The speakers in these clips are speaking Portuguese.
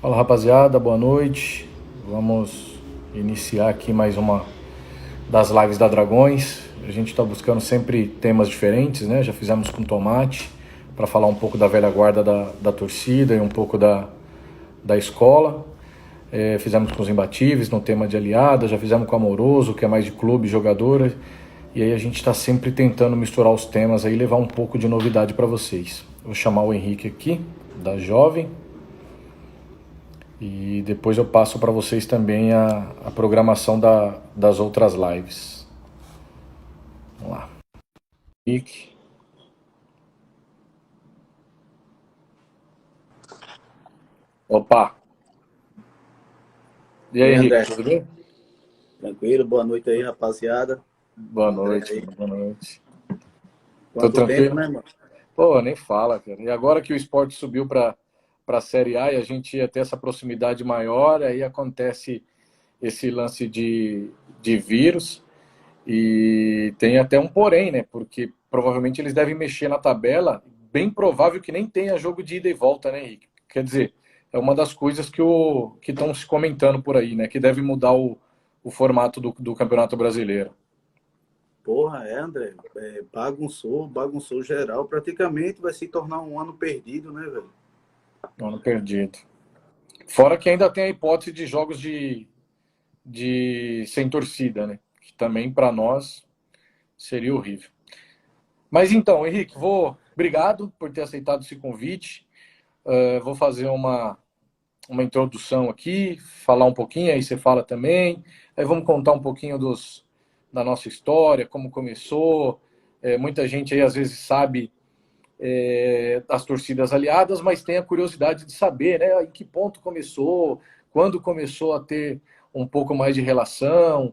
Fala rapaziada, boa noite. Vamos iniciar aqui mais uma das lives da Dragões. A gente está buscando sempre temas diferentes, né? Já fizemos com Tomate para falar um pouco da velha guarda da torcida e um pouco da escola. Fizemos com os imbatíveis no tema de aliada, já fizemos com a Amoroso, que é mais de clube, jogadora. E aí a gente está sempre tentando misturar os temas aí e levar um pouco de novidade para vocês. Vou chamar o Henrique aqui, da Jovem. E depois eu passo para vocês também a programação das outras lives. Vamos lá. Henrique. Opa! E aí, Oi, Henrique, André. tudo bem? Tranquilo? Boa noite aí, rapaziada. Boa André noite, aí. mano. Boa noite. Tudo Quanto tempo, tranquilo? né, mano? Pô, nem fala, cara. E agora que o esporte subiu para a Série A e a gente ia ter essa proximidade maior, aí acontece esse lance de vírus. E tem até um porém, né? Porque provavelmente eles devem mexer na tabela. Bem provável que nem tenha jogo de ida e volta, né, Henrique? Quer dizer, é uma das coisas que estão se comentando por aí, né? Que deve mudar o formato do Campeonato Brasileiro. Porra, André. Bagunçou geral. Praticamente vai se tornar um ano perdido, né, velho? Ano perdido. Fora que ainda tem a hipótese de jogos de sem torcida, né? Que também para nós seria horrível. Mas então, Henrique, obrigado por ter aceitado esse convite. Vou fazer uma introdução aqui, falar um pouquinho, aí você fala também. Aí vamos contar um pouquinho da nossa história, como começou. Muita gente aí às vezes sabe das torcidas aliadas, mas tem a curiosidade de saber, né, em que ponto começou, quando começou a ter um pouco mais de relação,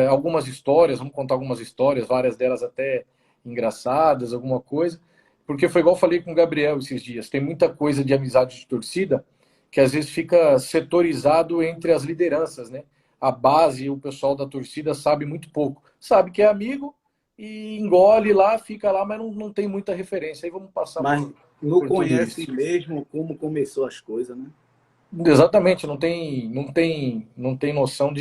algumas histórias, vamos contar algumas histórias, várias delas até engraçadas, alguma coisa, porque foi igual eu falei com o Gabriel esses dias, tem muita coisa de amizade de torcida que às vezes fica setorizado entre as lideranças, né? A base, o pessoal da torcida sabe muito pouco. Sabe que é amigo e engole lá, fica lá, mas não tem muita referência. Aí vamos passar Mas não por tudo conhece isso. mesmo como começou as coisas, né? Exatamente, não tem noção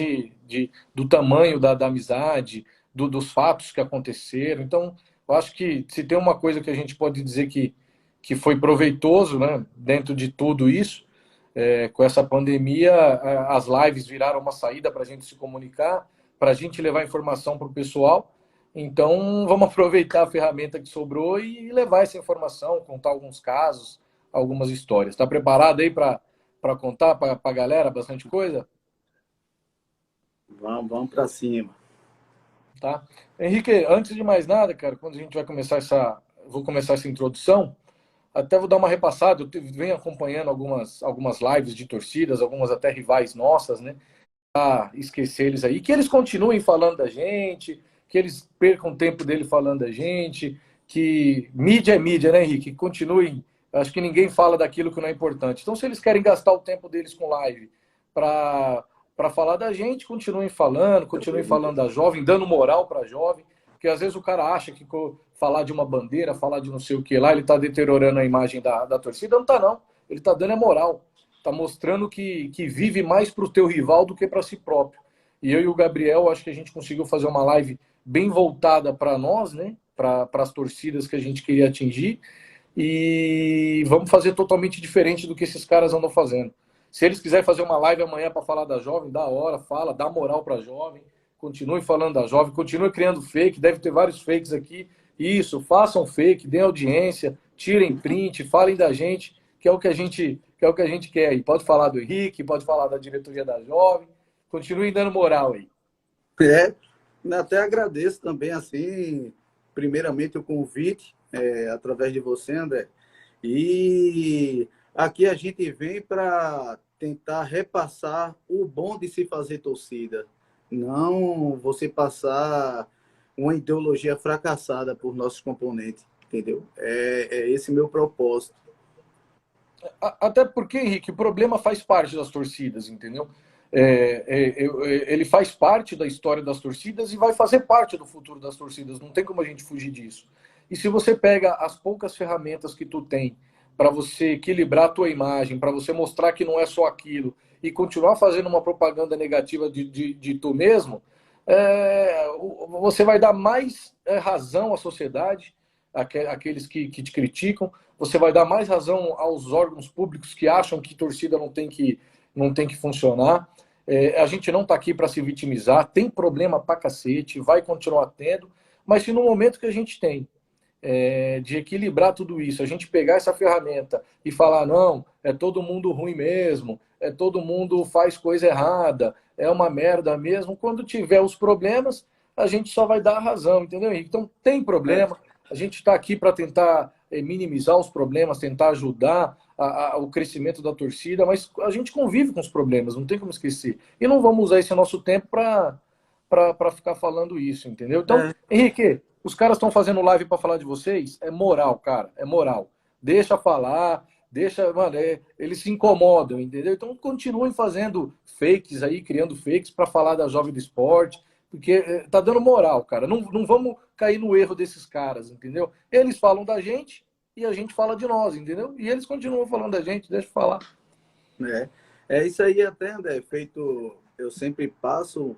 do tamanho da amizade, dos fatos que aconteceram. Então, eu acho que se tem uma coisa que a gente pode dizer que foi proveitoso, né, dentro de tudo isso, com essa pandemia, as lives viraram uma saída para a gente se comunicar, para a gente levar informação para o pessoal. Então, vamos aproveitar a ferramenta que sobrou e levar essa informação, contar alguns casos, algumas histórias. Está preparado aí para contar para a galera bastante coisa? Vamos pra cima. Tá? Henrique, antes de mais nada, cara, quando a gente vai começar vou começar essa introdução, até vou dar uma repassada, eu venho acompanhando algumas lives de torcidas, algumas até rivais nossas, né? Esquecer eles aí, que eles continuem falando da gente, que eles percam o tempo dele falando da gente, que mídia é mídia, né, Henrique? Que continuem. Acho que ninguém fala daquilo que não é importante. Então, se eles querem gastar o tempo deles com live para falar da gente, continuem falando da jovem, dando moral para a jovem, porque às vezes o cara acha que falar de uma bandeira, falar de não sei o que lá, ele está deteriorando a imagem da torcida. Não está, não. Ele está dando a moral, tá mostrando que vive mais para o teu rival do que para si próprio. E eu e o Gabriel, acho que a gente conseguiu fazer uma live bem voltada para nós, né? Para as torcidas que a gente queria atingir. E vamos fazer totalmente diferente do que esses caras andam fazendo. Se eles quiserem fazer uma live amanhã para falar da jovem, dá hora, fala, dá moral para a jovem, continue falando da jovem, continue criando fake, deve ter vários fakes aqui. Isso, façam fake, deem audiência, tirem print, falem da gente, que é o que a gente quer aí. Pode falar do Henrique, pode falar da diretoria da jovem, continue dando moral aí. É, até agradeço também, assim, primeiramente o convite, através de você, André. E aqui a gente vem para tentar repassar o bom de se fazer torcida. Não você passar uma ideologia fracassada por nossos componentes, entendeu? É esse meu propósito. Até porque, Henrique, o problema faz parte das torcidas, entendeu? Ele faz parte da história das torcidas e vai fazer parte do futuro das torcidas. Não tem como a gente fugir disso. E se você pega as poucas ferramentas que tu tem para você equilibrar a tua imagem, para você mostrar que não é só aquilo, e continuar fazendo uma propaganda negativa de tu mesmo, você vai dar mais razão à sociedade, aqueles que te criticam, você vai dar mais razão aos órgãos públicos que acham que torcida não tem que funcionar. A gente não está aqui para se vitimizar, tem problema pra cacete, vai continuar tendo, mas se no momento que a gente tem de equilibrar tudo isso, a gente pegar essa ferramenta e falar, não, é todo mundo ruim mesmo, todo mundo faz coisa errada, é uma merda mesmo, quando tiver os problemas, a gente só vai dar a razão, entendeu, Henrique? Então, tem problema, a gente está aqui para tentar minimizar os problemas, tentar ajudar o crescimento da torcida, mas a gente convive com os problemas, não tem como esquecer. E não vamos usar esse nosso tempo para ficar falando isso, entendeu? Então, Henrique, os caras estão fazendo live para falar de vocês, é moral, cara, é moral. Deixa falar, mano, eles se incomodam, entendeu? Então continuem fazendo fakes aí, criando fakes para falar da Jovem do Esporte, porque tá dando moral, cara. Não vamos cair no erro desses caras, entendeu? Eles falam da gente e a gente fala de nós, entendeu? E eles continuam falando da gente, deixa eu falar. É isso aí até, André, feito, eu sempre passo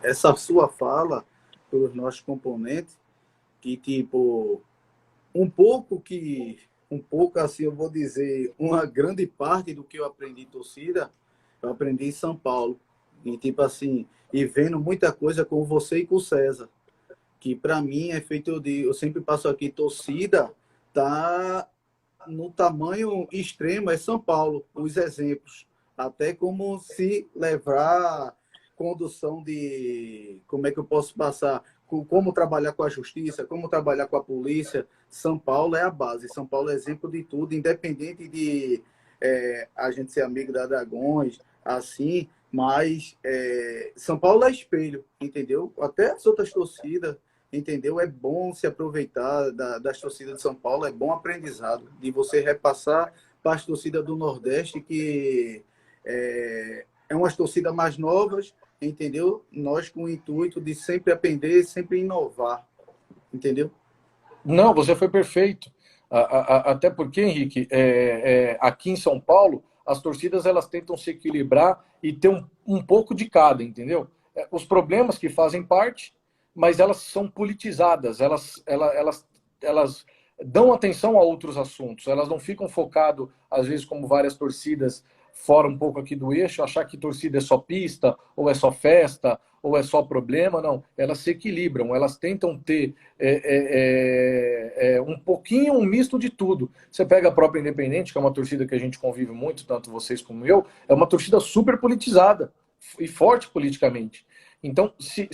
essa sua fala para os nossos componentes, que tipo, um pouco assim, eu vou dizer, uma grande parte do que eu aprendi em torcida, eu aprendi em São Paulo. E tipo assim, e vendo muita coisa com você e com o César, que para mim é feito eu sempre passo aqui, torcida tá no tamanho extremo é São Paulo, os exemplos, até como se levar condução de, como é que eu posso passar, como trabalhar com a justiça, como trabalhar com a polícia. São Paulo é a base, São Paulo é exemplo de tudo, independente de a gente ser amigo da Dragões, assim, mas São Paulo é espelho, entendeu? Até as outras torcidas, entendeu? É bom se aproveitar das torcidas de São Paulo, é bom aprendizado, de você repassar para as torcidas do Nordeste, que é umas torcidas mais novas, entendeu? Nós com o intuito de sempre aprender, sempre inovar, entendeu? Não, você foi perfeito. Até porque, Henrique, aqui em São Paulo, as torcidas elas tentam se equilibrar e ter um pouco de cada, entendeu? Os problemas que fazem parte, mas elas são politizadas, elas dão atenção a outros assuntos, elas não ficam focadas, às vezes, como várias torcidas, fora um pouco aqui do eixo, achar que torcida é só pista, ou é só festa, ou é só problema, não. Elas se equilibram, elas tentam ter um pouquinho, um misto de tudo. Você pega a própria Independente, que é uma torcida que a gente convive muito, tanto vocês como eu, é uma torcida super politizada e forte politicamente. Então, se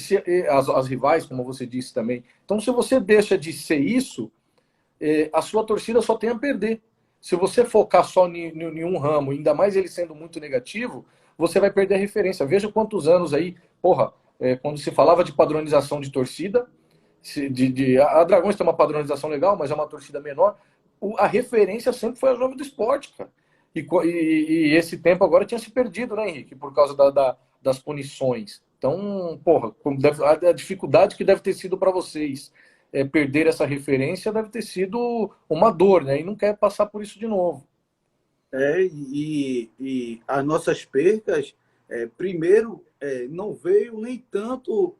as rivais, como você disse também, então se você deixa de ser isso, a sua torcida só tem a perder. Se você focar só em um ramo, ainda mais ele sendo muito negativo, você vai perder a referência. Veja quantos anos aí, porra, quando se falava de padronização de torcida, a Dragões tem uma padronização legal, mas é uma torcida menor, a referência sempre foi a Jovem do Esporte, cara. E esse tempo agora tinha se perdido, né, Henrique? Por causa das punições. Então, porra, a dificuldade que deve ter sido para vocês perder essa referência deve ter sido uma dor, né? E não quer passar por isso de novo. E as nossas percas, primeiro, não veio nem tanto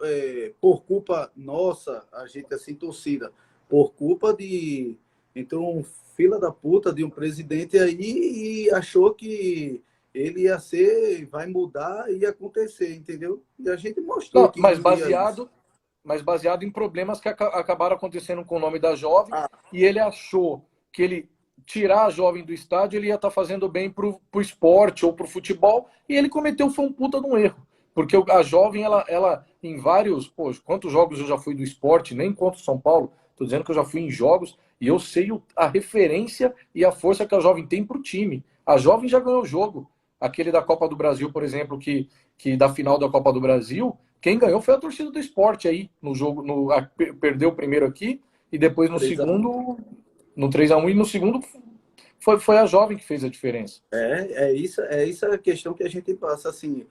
por culpa nossa, a gente assim, torcida, por culpa de então um fila da puta de um presidente aí e achou que ele ia vai mudar e ia acontecer, entendeu? E a gente mostrou Não, que mas não ia isso. baseado em problemas que acabaram acontecendo com o nome da jovem, Ah, e ele achou que ele tirar a jovem do estádio, ele ia estar fazendo bem pro esporte ou pro futebol, e ele cometeu foi um puta de um erro. Porque a jovem, ela em vários, pô, quantos jogos eu já fui do esporte, nem contra o São Paulo, tô dizendo que eu já fui em jogos, e eu sei a referência e a força que a jovem tem pro time. A jovem já ganhou o jogo. Aquele da Copa do Brasil, por exemplo, que da final da Copa do Brasil, quem ganhou foi a torcida do esporte aí, no jogo, perdeu o primeiro aqui, e depois no 3-1. segundo, no 3-1 e no segundo foi a jovem que fez a diferença. É isso a questão que a gente passa, assim,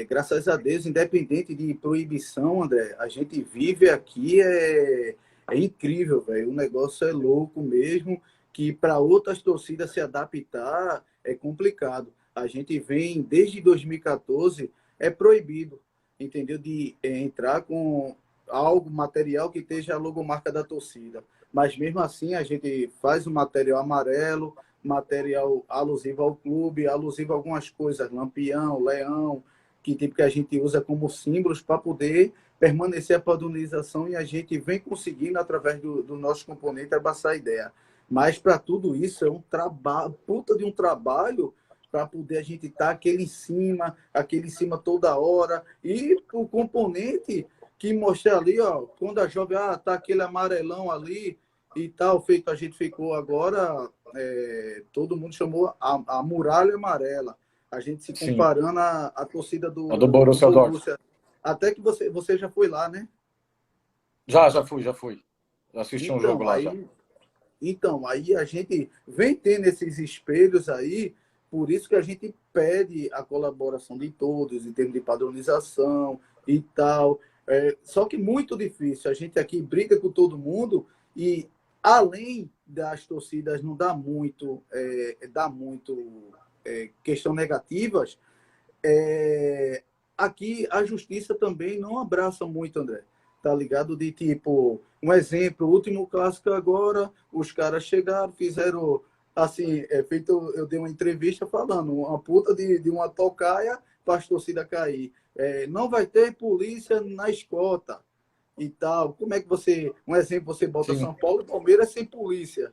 graças a Deus, independente de proibição, André, a gente vive aqui, é incrível, velho, o negócio é louco mesmo, que para outras torcidas se adaptar é complicado. A gente vem, desde 2014, é proibido, entendeu? De entrar com algo, material que esteja a logomarca da torcida. Mas mesmo assim, a gente faz o material amarelo, material alusivo ao clube, alusivo a algumas coisas, lampião, leão, que tipo que a gente usa como símbolos para poder permanecer a padronização, e a gente vem conseguindo, através do nosso componente, abraçar a ideia. Mas para tudo isso é um trabalho, puta de um trabalho, para poder a gente estar aquele em cima toda hora. E o componente que mostra ali, ó, quando a jovem, tá aquele amarelão ali e tal, feito, a gente ficou agora, todo mundo chamou a muralha amarela. A gente se Sim. comparando à torcida A do do Borussia Dortmund. Borussia. Até que você já foi lá, né? Já fui. Já assisti um jogo Então, lá já. aí a gente vem tendo esses espelhos aí, por isso que a gente pede a colaboração de todos, em termos de padronização e tal. Só que muito difícil. A gente aqui briga com todo mundo e, além das torcidas não dá muito questão negativas, aqui a justiça também não abraça muito, André. Tá ligado? De tipo, um exemplo, o último clássico agora, os caras chegaram, fizeram assim, feito, eu dei uma entrevista falando, uma puta de uma tocaia para as torcidas cair. Não vai ter polícia na escota e tal. Como é que você, um exemplo, você bota Sim, São Paulo e Palmeiras sem polícia?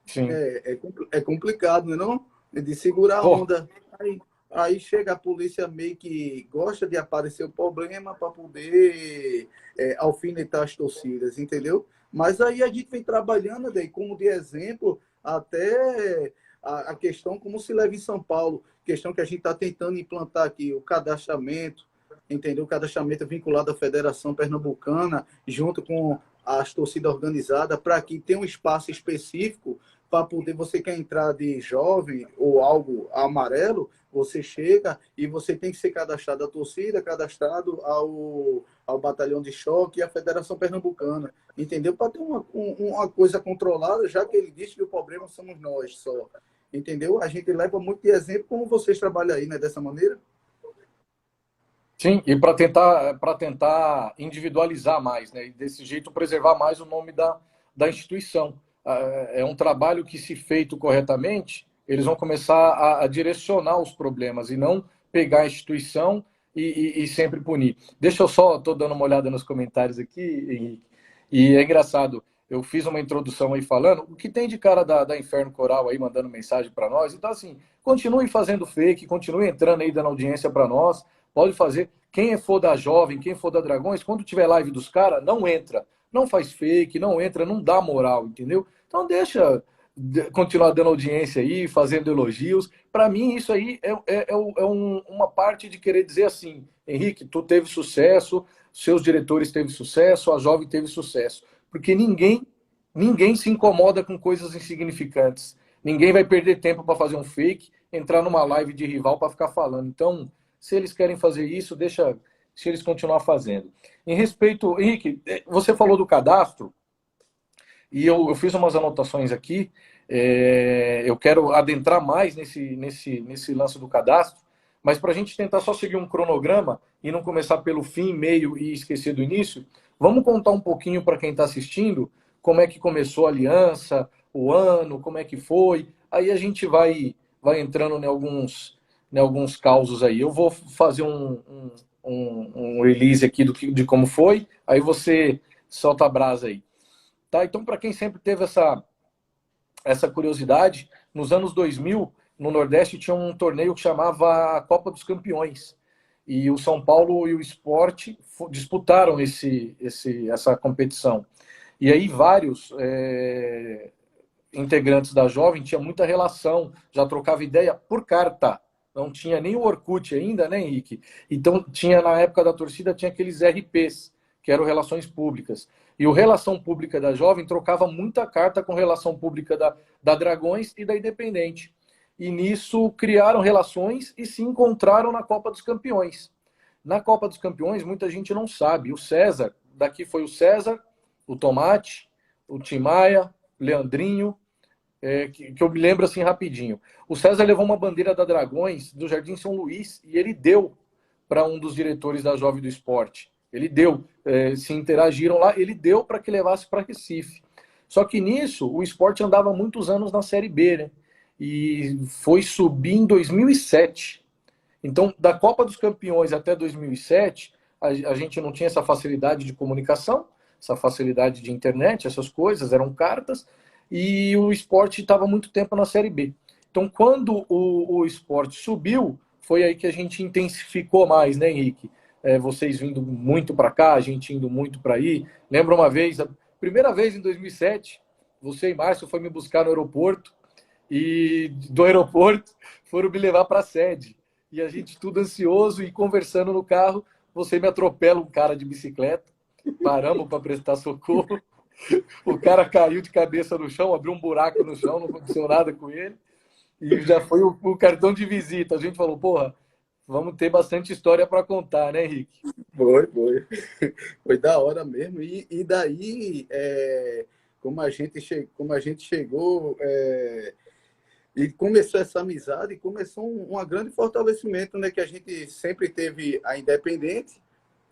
sim. É complicado, não é não? De segurar a Pô, onda. Aí chega a polícia meio que gosta de aparecer o problema para poder alfinetar as torcidas, entendeu? Mas aí a gente vem trabalhando, daí, como de exemplo, até a questão como se leva em São Paulo, questão que a gente está tentando implantar aqui, o cadastramento, entendeu? O cadastramento vinculado à Federação Pernambucana, junto com as torcidas organizadas, para que tenha um espaço específico para poder, você quer entrar de jovem ou algo amarelo, você chega e você tem que ser cadastrado à torcida, cadastrado ao batalhão de choque e à Federação Pernambucana, entendeu? Para ter uma coisa controlada, já que ele disse que o problema somos nós só, entendeu? A gente leva muito de exemplo como vocês trabalham aí, né, dessa maneira. sim, e para tentar individualizar mais, né? E desse jeito preservar mais o nome da instituição. É um trabalho que, se feito corretamente, eles vão começar a direcionar os problemas e não pegar a instituição e sempre punir. Deixa eu só, estou dando uma olhada nos comentários aqui, Henrique, e é engraçado. Eu fiz uma introdução aí falando o que tem de cara da Inferno Coral aí mandando mensagem para nós. Então, assim, continue fazendo fake, continue entrando aí dando audiência para nós. Pode fazer. Quem for da Jovem, quem for da Dragões, quando tiver live dos caras, não entra. Não faz fake, não entra, não dá moral, entendeu? Então deixa continuar dando audiência aí, fazendo elogios. Para mim, isso aí uma parte de querer dizer assim, Henrique, tu teve sucesso, seus diretores teve sucesso, a Jovem teve sucesso. Porque ninguém se incomoda com coisas insignificantes. Ninguém vai perder tempo para fazer um fake, entrar numa live de rival para ficar falando. Então, se eles querem fazer isso, deixa se eles continuar fazendo. Em respeito, Henrique, você falou do cadastro, e eu fiz umas anotações aqui. Eu quero adentrar mais nesse lance do cadastro, mas para a gente tentar só seguir um cronograma e não começar pelo fim, meio e esquecer do início, vamos contar um pouquinho para quem está assistindo como é que começou a aliança, o ano, como é que foi. Aí a gente vai entrando em alguns causos aí. Eu vou fazer um release aqui de como foi, aí você solta a brasa aí. Tá? Então, para quem sempre teve essa curiosidade, nos anos 2000, no Nordeste, tinha um torneio que chamava Copa dos Campeões. E o São Paulo e o Sport disputaram essa competição. E aí vários integrantes da Jovem tinham muita relação, já trocava ideia por carta. Não tinha nem o Orkut ainda, né, Henrique? Então, tinha na época da torcida, tinha aqueles RPs, que eram relações públicas. E o Relação Pública da Jovem trocava muita carta com Relação Pública da Dragões e da Independente. E nisso criaram relações e se encontraram na Copa dos Campeões. Na Copa dos Campeões, muita gente não sabe. O César, daqui foi o César, o Tomate, o Tim Maia, Leandrinho, que eu me lembro assim rapidinho. O César levou uma bandeira da Dragões do Jardim São Luís e ele deu para um dos diretores da Jovem do Esporte. Ele deu, se interagiram lá, ele deu para que levasse para Recife. Só que nisso, o esporte andava muitos anos na Série B, né? E foi subir em 2007. Então, da Copa dos Campeões até 2007, a gente não tinha essa facilidade de comunicação, essa facilidade de internet, essas coisas, eram cartas, e o esporte estava muito tempo na Série B. Então, quando o esporte subiu, foi aí que a gente intensificou mais, né, Henrique? Vocês vindo muito para cá, a gente indo muito para aí. Lembra uma vez, a primeira vez em 2007, você e Márcio foi me buscar no aeroporto, e do aeroporto foram me levar para a sede. E a gente tudo ansioso e conversando no carro, você me atropela um cara de bicicleta, paramos para prestar socorro, o cara caiu de cabeça no chão, abriu um buraco no chão, não aconteceu nada com ele, e já foi o cartão de visita. A gente falou, porra, vamos ter bastante história para contar, né, Henrique? Foi. Foi da hora mesmo. E daí, como a gente chegou, e começou essa amizade, e começou um grande fortalecimento, né? Que a gente sempre teve a Independente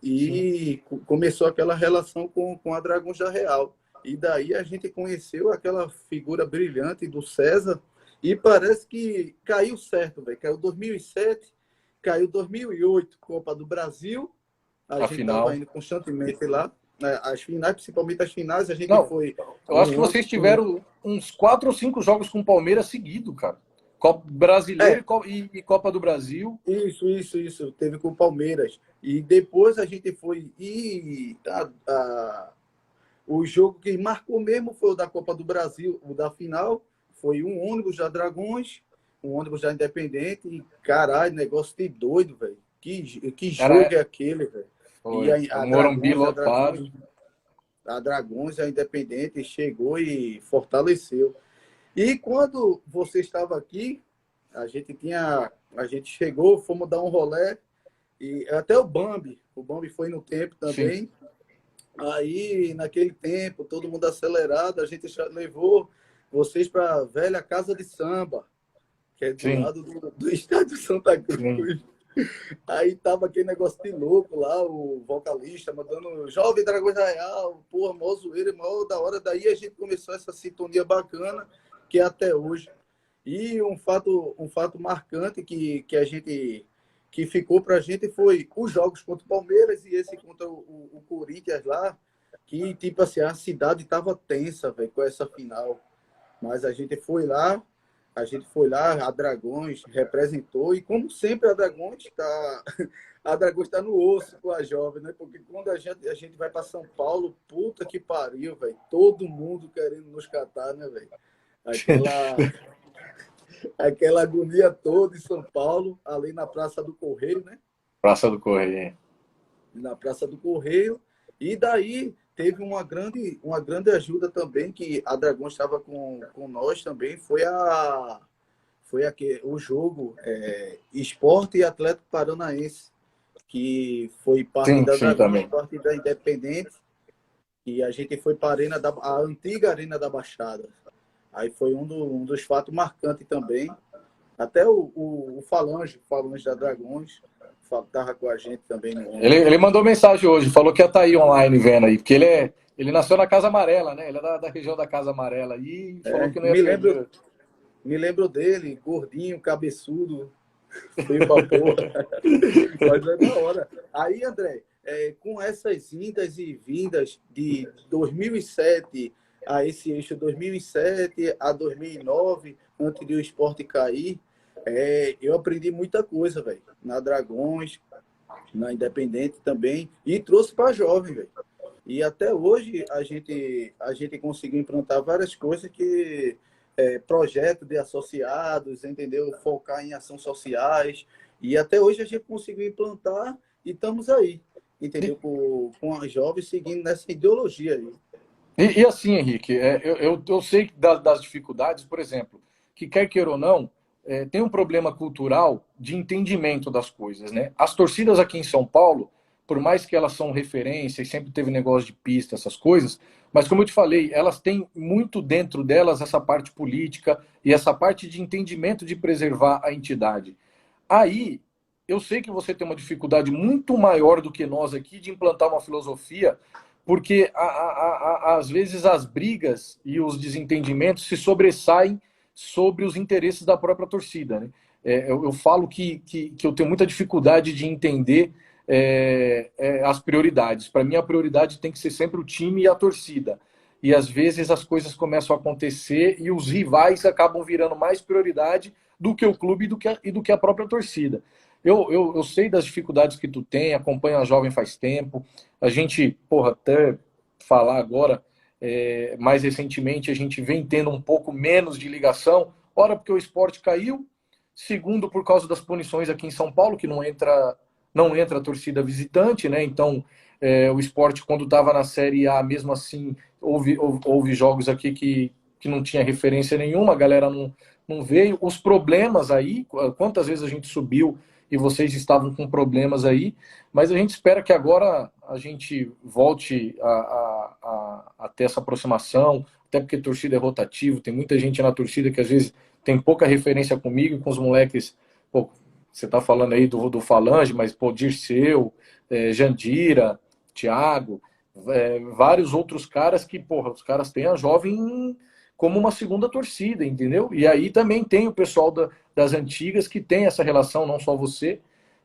e começou aquela relação com a Dragões da Real. E daí a gente conheceu aquela figura brilhante do César e parece que caiu certo, velho. Caiu 2007, caiu 2008, Copa do Brasil. A gente estava indo constantemente lá. As finais, principalmente as finais, a gente foi... Eu acho que vocês tiveram uns 4 ou 5 jogos com o Palmeiras seguido, cara. Copa Brasileiro e Copa do Brasil. Isso. Teve com o Palmeiras. E depois a gente foi... O jogo que marcou mesmo foi o da Copa do Brasil, o da final. Foi um ônibus da Dragões, um ônibus da Independente. E, caralho, negócio de doido, velho. Que jogo é aquele, velho? E a Morumbi lotado. A Dragões, a Independente, chegou e fortaleceu. E quando você estava aqui, a gente chegou, fomos dar um rolê, e até o Bambi foi no tempo também. Sim. Aí, naquele tempo, todo mundo acelerado, a gente levou vocês para a velha Casa de Samba, que é do lado do estádio Santa Cruz. Sim. Aí tava aquele negócio de louco lá, o vocalista mandando Jovem Dragões da Real, porra, mó zoeira, mó da hora. Daí a gente começou essa sintonia bacana, que é até hoje. E um fato marcante que ficou pra gente foi os jogos contra o Palmeiras e esse contra o Corinthians lá, que tipo assim, a cidade tava tensa, velho, com essa final. Mas a gente foi lá, a Dragões representou, e como sempre a Dragões está no osso com a Jovem, né? Porque quando a gente vai para São Paulo, puta que pariu, velho. Todo mundo querendo nos catar, né, velho? Aquela agonia toda em São Paulo, ali na Praça do Correio, né? Praça do Correio. Na Praça do Correio. E daí teve uma grande ajuda também, que a Dragões estava com nós também, foi o jogo Sport e Atlético Paranaense, que foi parte da Dragões, parte da Independente, e a gente foi para a antiga Arena da Baixada. Aí foi um dos fatos marcantes também. Até o Falange da Dragões estava com a gente também. Ele mandou mensagem hoje, falou que ia estar aí online vendo aí, porque ele nasceu na Casa Amarela, né? Ele é da região da Casa Amarela e falou que não ia me lembro dele, gordinho, cabeçudo, feio pra porra. Mas é da hora. Aí, André, com essas indas e vindas de 2007 a esse eixo 2007 a 2009, antes de o esporte cair, eu aprendi muita coisa, velho. Na Dragões, na Independente também, e trouxe para jovem, velho. E até hoje a gente conseguiu implantar várias coisas que projeto de associados, entendeu? Focar em ações sociais. E até hoje a gente conseguiu implantar e estamos aí, entendeu? Com as jovens seguindo nessa ideologia aí. E assim, Henrique, eu sei das dificuldades, por exemplo, que quer queira ou não, tem um problema cultural de entendimento das coisas, né? As torcidas aqui em São Paulo por mais que elas são referência e sempre teve negócio de pista, essas coisas, mas como eu te falei, elas têm muito dentro delas essa parte política e essa parte de entendimento de preservar a entidade. Aí, eu sei que você tem uma dificuldade muito maior do que nós aqui de implantar uma filosofia, porque às vezes as brigas e os desentendimentos se sobressaem sobre os interesses da própria torcida, né? Eu falo que eu tenho muita dificuldade de entender as prioridades. Para mim, a prioridade tem que ser sempre o time e a torcida. E às vezes as coisas começam a acontecer e os rivais acabam virando mais prioridade do que o clube e do que a própria torcida. Eu sei das dificuldades que tu tem, acompanho a Jovem faz tempo. A gente, porra, até falar agora, mais recentemente, a gente vem tendo um pouco menos de ligação. Ora, porque o esporte caiu. Segundo, por causa das punições aqui em São Paulo, que não entra a torcida visitante, né? Então, o esporte, quando estava na Série A, mesmo assim, houve jogos aqui que não tinha referência nenhuma, a galera não veio. Os problemas aí, quantas vezes a gente subiu e vocês estavam com problemas aí, mas a gente espera que agora a gente volte a ter essa aproximação, até porque torcida é rotativo, tem muita gente na torcida que às vezes tem pouca referência comigo e com os moleques. Pô, você está falando aí do Falange, mas pô, Dirceu, Jandira, Thiago, vários outros caras que, porra, os caras têm a Jovem como uma segunda torcida, entendeu? E aí também tem o pessoal das antigas que tem essa relação, não só você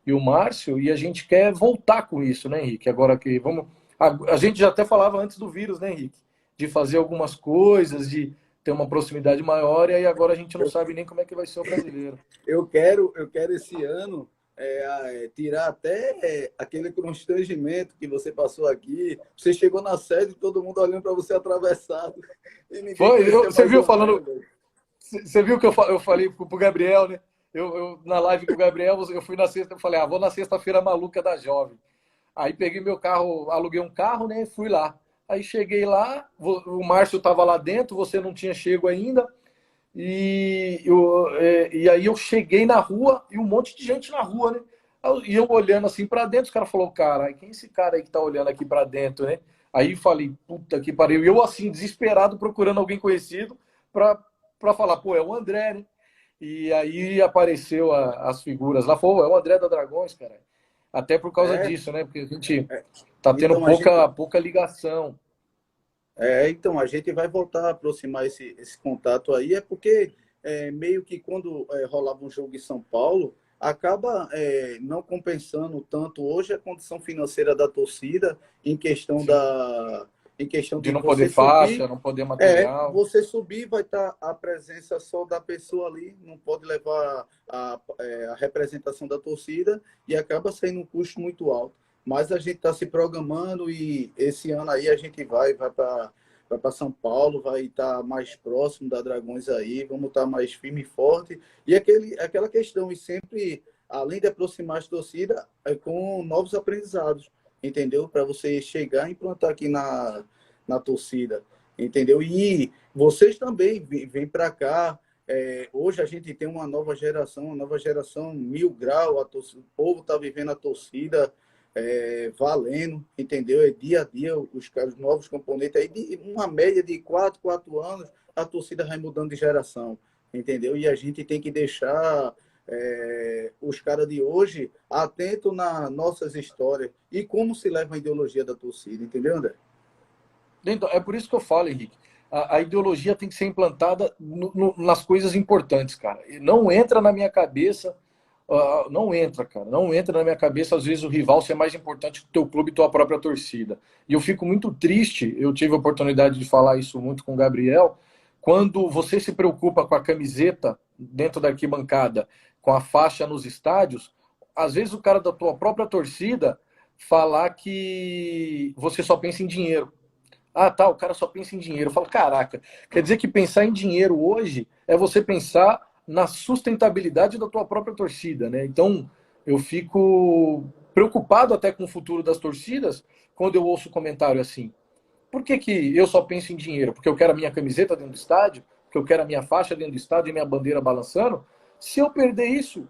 e o Márcio, e a gente quer voltar com isso, né, Henrique? Agora que vamos. A gente já até falava antes do vírus, né, Henrique? De fazer algumas coisas, de ter uma proximidade maior, e aí agora a gente não sabe nem como é que vai ser o brasileiro. Eu quero esse ano tirar até aquele constrangimento que você passou aqui. Você chegou na sede e todo mundo olhando para você atravessado. Foi, você viu falando. Você viu que eu falei pro Gabriel, né? Na live com o Gabriel, eu fui na sexta, eu falei, vou na sexta-feira maluca da Jovem. Aí peguei meu carro, aluguei um carro, né? Fui lá. Aí cheguei lá, o Márcio estava lá dentro, você não tinha chego ainda. E aí eu cheguei na rua e um monte de gente na rua, né? E eu olhando assim para dentro, os caras falaram, cara, quem é esse cara aí que tá olhando aqui para dentro, né? Aí falei, puta que pariu. E eu assim, desesperado, procurando alguém conhecido para falar, pô, é o André, né? E aí apareceu as figuras lá, falou, é o André da Dragões, cara. Até por causa disso, né? Porque a gente tá tendo então, pouca ligação. Então, a gente vai voltar a aproximar esse contato aí, porque meio que quando rolava um jogo em São Paulo, acaba não compensando tanto hoje a condição financeira da torcida em questão de não poder faixa, não poder material. Você subir, vai estar a presença só da pessoa ali, não pode levar a representação da torcida e acaba saindo um custo muito alto. Mas a gente está se programando e esse ano aí a gente vai para São Paulo, vai estar mais próximo da Dragões aí, vamos estar mais firme e forte. E aquela questão, e sempre, além de aproximar as torcidas, com novos aprendizados, entendeu? Para você chegar e implantar aqui na torcida, entendeu? E vocês também vêm para cá. Hoje a gente tem uma nova geração 1000 grau, o povo está vivendo a torcida valendo, entendeu? Dia a dia, os novos componentes, aí de uma média de 4 anos, a torcida vai mudando de geração, entendeu? E a gente tem que deixar os caras de hoje atentos nas nossas histórias e como se leva a ideologia da torcida, entendeu, André? Então, é por isso que eu falo, Henrique, a ideologia tem que ser implantada nas coisas importantes, cara. Não entra na minha cabeça, não entra, cara, não entra na minha cabeça, às vezes, o rival ser mais importante que o teu clube e tua própria torcida. E eu fico muito triste, eu tive a oportunidade de falar isso muito com o Gabriel, quando você se preocupa com a camiseta dentro da arquibancada, com a faixa nos estádios, às vezes o cara da tua própria torcida falar que você só pensa em dinheiro. Tá, o cara só pensa em dinheiro. Eu falo, caraca, quer dizer que pensar em dinheiro hoje é você pensar na sustentabilidade da tua própria torcida, né? Então, eu fico preocupado até com o futuro das torcidas quando eu ouço comentário assim. Por que eu só penso em dinheiro? Porque eu quero a minha camiseta dentro do estádio? Porque eu quero a minha faixa dentro do estádio e minha bandeira balançando? Se eu perder isso,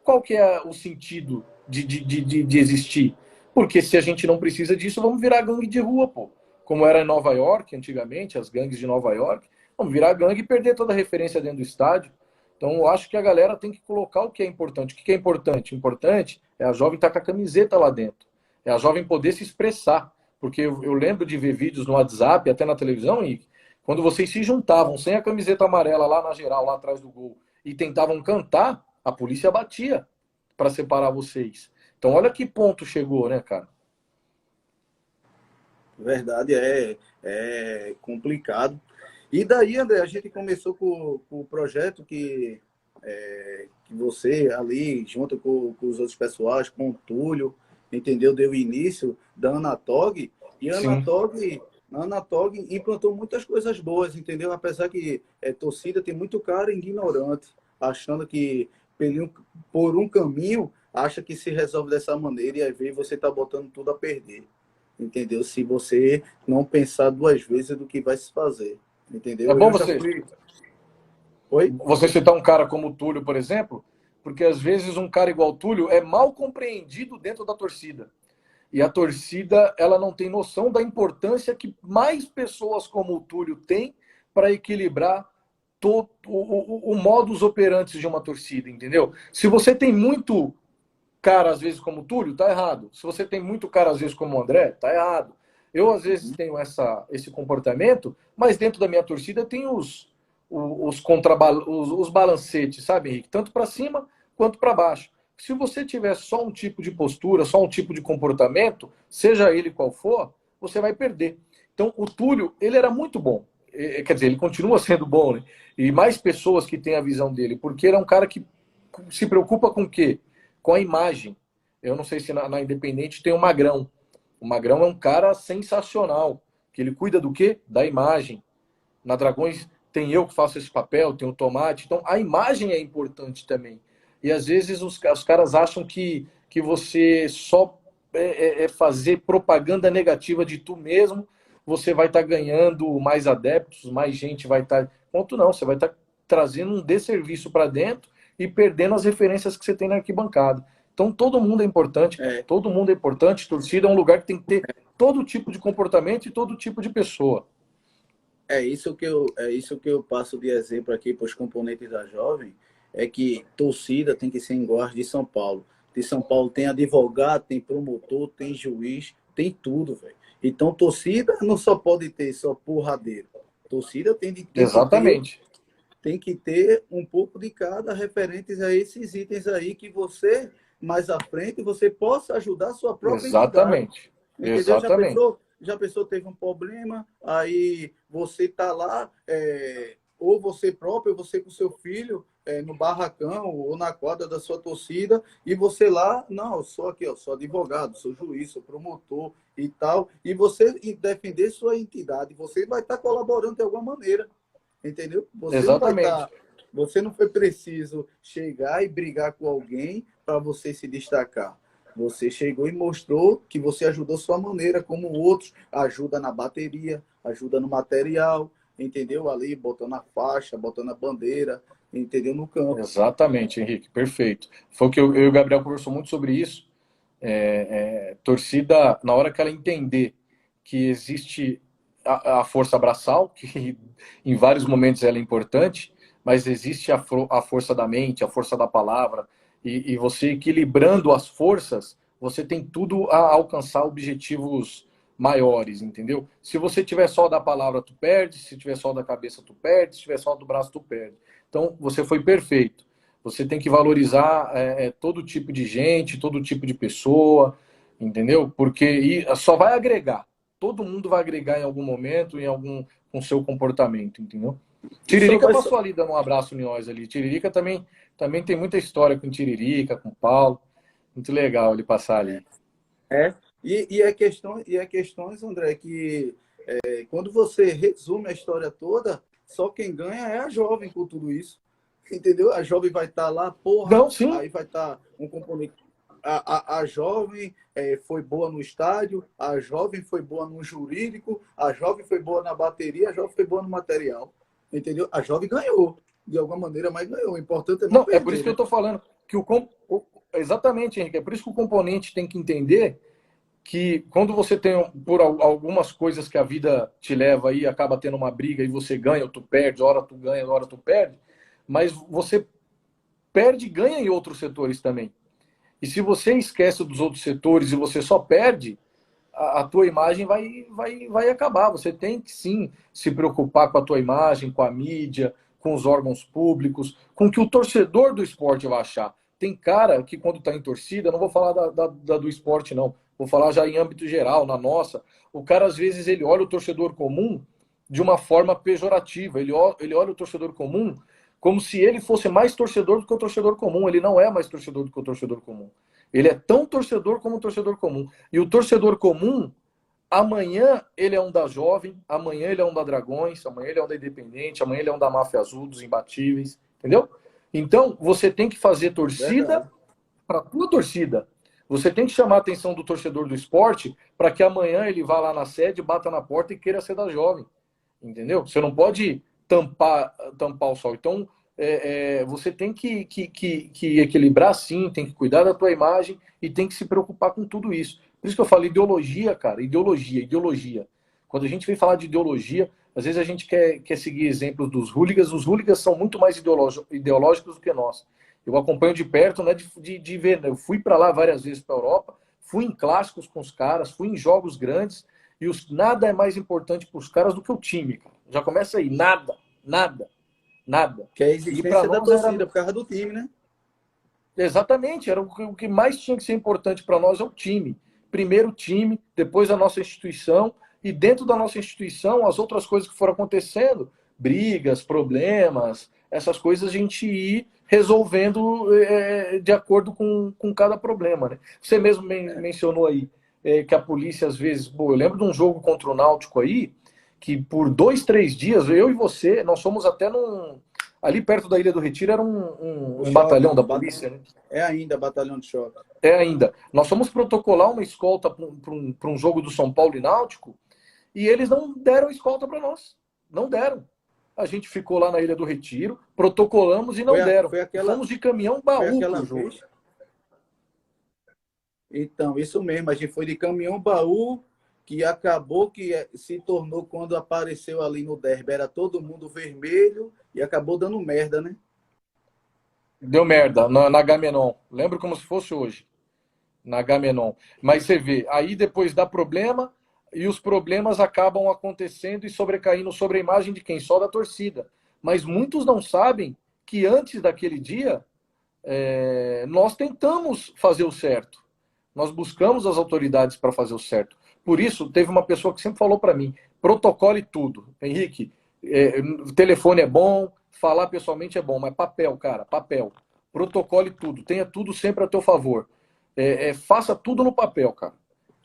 qual que é o sentido de existir? Porque se a gente não precisa disso, vamos virar gangue de rua, pô. Como era em Nova York, antigamente, as gangues de Nova York. Vamos virar gangue e perder toda a referência dentro do estádio. Então, eu acho que a galera tem que colocar o que é importante. O que é importante? Importante é a jovem estar com a camiseta lá dentro. É a jovem poder se expressar. Porque eu lembro de ver vídeos no WhatsApp, até na televisão, e quando vocês se juntavam sem a camiseta amarela lá na geral, lá atrás do gol, e tentavam cantar, a polícia batia para separar vocês. Então, olha que ponto chegou, né, cara? Verdade, é complicado. E daí, André, a gente começou com o projeto que você ali, junto com os outros pessoais, com o Túlio, entendeu? Deu início da Anatog, e Sim. A Anatog implantou muitas coisas boas, entendeu? Apesar que torcida tem muito cara ignorante, achando que por um caminho, acha que se resolve dessa maneira, e aí vem você tá botando tudo a perder, entendeu? Se você não pensar duas vezes do que vai se fazer, É entendeu? bom Eu já você, fui. Oi? você citar um cara como o Túlio, por exemplo, porque às vezes um cara igual o Túlio é mal compreendido dentro da torcida. E a torcida, ela não tem noção da importância que mais pessoas como o Túlio têm para equilibrar todo o modus operandi de uma torcida, entendeu? Se você tem muito cara, às vezes, como o Túlio, tá errado. Se você tem muito cara, às vezes, como o André, tá errado. Eu, às vezes, tenho esse comportamento, mas dentro da minha torcida tem os balancetes, sabe, Henrique? Tanto para cima quanto para baixo. Se você tiver só um tipo de postura, só um tipo de comportamento, seja ele qual for, você vai perder. Então, o Túlio, ele era muito bom. Quer dizer, ele continua sendo bom, né? E mais pessoas que têm a visão dele, porque ele é um cara que se preocupa com o quê? Com a imagem. Eu não sei se na Independente tem o Magrão. O Magrão é um cara sensacional, que ele cuida do quê? Da imagem. Na Dragões tem eu que faço esse papel, tem o Tomate. Então, a imagem é importante também. E às vezes os caras acham que você só fazer propaganda negativa de tu mesmo, você vai estar ganhando mais adeptos, mais gente vai estar. Ponto não, você vai estar trazendo um desserviço para dentro e perdendo as referências que você tem na arquibancada. Então todo mundo é importante, cara. É, Todo mundo é importante. Torcida é um lugar que tem que ter todo tipo de comportamento e todo tipo de pessoa. é isso que eu passo de exemplo aqui para os componentes da Jovem, é que torcida tem que ser igual de São Paulo. De São Paulo tem advogado, tem promotor, tem juiz, tem tudo, velho. Então, torcida não só pode ter só porradeiro. Torcida Exatamente. tem que ter um pouco de cada referentes a esses itens aí que você, mais à frente, você possa ajudar a sua própria entidade. Exatamente. Entendeu? Exatamente. Já pensou, teve um problema, aí você tá lá, ou você próprio, ou você com seu filho, no barracão ou na quadra da sua torcida, e você lá, não, eu sou aqui, eu sou advogado, sou juiz, sou promotor e tal, e você defender sua entidade, você vai estar colaborando de alguma maneira, entendeu? Você não vai Exatamente. estar, você não foi preciso chegar e brigar com alguém para você se destacar. Você chegou e mostrou que você ajudou sua maneira, como outros ajuda na bateria, ajuda no material, entendeu? Ali botando a faixa, botando a bandeira, entendeu? No campo. Exatamente, Henrique. Perfeito. Foi o que eu e o Gabriel conversou muito sobre isso. Torcida, na hora que ela entender que existe a força abraçal, que em vários momentos ela é importante, mas existe a força da mente, a força da palavra, e você equilibrando as forças, você tem tudo a alcançar objetivos maiores, entendeu? Se você tiver só da palavra, tu perde, se tiver só da cabeça, tu perde, se tiver só do braço, tu perde. Então, você foi perfeito. Você tem que valorizar todo tipo de gente, todo tipo de pessoa, entendeu? Porque só vai agregar. Todo mundo vai agregar em algum momento, com seu comportamento, entendeu? E só Tiririca vai. passou ali dando um abraço em nós ali. Tiririca também tem muita história com Tiririca, com Paulo. Muito legal ele passar ali. É. E é questões, André, que quando você resume a história toda, só quem ganha é a jovem com tudo isso. Entendeu? A jovem vai estar lá, porra, Não, sim, aí vai estar um componente. A jovem foi boa no estádio, a jovem foi boa no jurídico, a jovem foi boa na bateria, a jovem foi boa no material. Entendeu? A jovem ganhou, de alguma maneira, mas ganhou. O importante é não não, é por isso perder, que eu né? estou falando que exatamente, Henrique, é por isso que o componente tem que entender que quando você tem, por algumas coisas que a vida te leva aí, acaba tendo uma briga e você ganha ou tu perde, hora tu ganha, hora tu perde, mas você perde e ganha em outros setores também. E se você esquece dos outros setores e você só perde, a tua imagem vai acabar. Você tem que sim se preocupar com a tua imagem, com a mídia, com os órgãos públicos, com o que o torcedor do esporte vai achar. Tem cara que quando está em torcida, não vou falar do esporte não, vou falar já em âmbito geral, na nossa, o cara às vezes ele olha o torcedor comum de uma forma pejorativa, ele olha o torcedor comum como se ele fosse mais torcedor do que o torcedor comum. Ele não é mais torcedor do que o torcedor comum. Ele é tão torcedor como o torcedor comum. E o torcedor comum, amanhã ele é um da Jovem, amanhã ele é um da Dragões, amanhã ele é um da Independente, amanhã ele é um da Máfia Azul, dos Imbatíveis, entendeu? Então, você tem que fazer torcida para a tua torcida. Você tem que chamar a atenção do torcedor do esporte para que amanhã ele vá lá na sede, bata na porta e queira ser da Jovem. Entendeu? Você não pode tampar o sol. Então, você tem que equilibrar sim, tem que cuidar da tua imagem e tem que se preocupar com tudo isso. Por isso que eu falo ideologia, cara, ideologia. Quando a gente vem falar de ideologia, às vezes a gente quer seguir exemplos dos hooligans. Os hooligans são muito mais ideológicos do que nós. Eu acompanho de perto, né, de ver. Né? Eu fui para lá várias vezes para a Europa, fui em clássicos com os caras, fui em jogos grandes, e nada é mais importante para os caras do que o time, cara. Já começa aí, nada. Que é a existência da torcida, por causa do time, né? Exatamente, era o que mais tinha que ser importante para nós é o time. Primeiro o time, depois a nossa instituição, e dentro da nossa instituição, as outras coisas que foram acontecendo, brigas, problemas, essas coisas a gente ir resolvendo de acordo com cada problema. Né? Você mesmo mencionou aí que a polícia às vezes... Pô, eu lembro de um jogo contra o Náutico aí, que por 2, 3 dias, eu e você, nós fomos até ali perto da Ilha do Retiro, era um batalhão da polícia, né? É ainda batalhão de choque. É ainda. Nós fomos protocolar uma escolta para um jogo do São Paulo e Náutico, e eles não deram escolta para nós. Não deram. A gente ficou lá na Ilha do Retiro, protocolamos e não deram. Fomos de caminhão baú pro jogo. Então, isso mesmo. A gente foi de caminhão baú, que acabou que se tornou, quando apareceu ali no derby, era todo mundo vermelho e acabou dando merda, né? Deu merda na Agamenon. Lembro como se fosse hoje. Na Agamenon. Mas você vê, aí depois dá problema e os problemas acabam acontecendo e sobrecaindo sobre a imagem de quem? Só da torcida. Mas muitos não sabem que antes daquele dia nós tentamos fazer o certo. Nós buscamos as autoridades para fazer o certo. Por isso, teve uma pessoa que sempre falou para mim, protocole tudo. Henrique, telefone é bom, falar pessoalmente é bom, mas papel, cara, papel. Protocole tudo, tenha tudo sempre a teu favor. Faça tudo no papel, cara.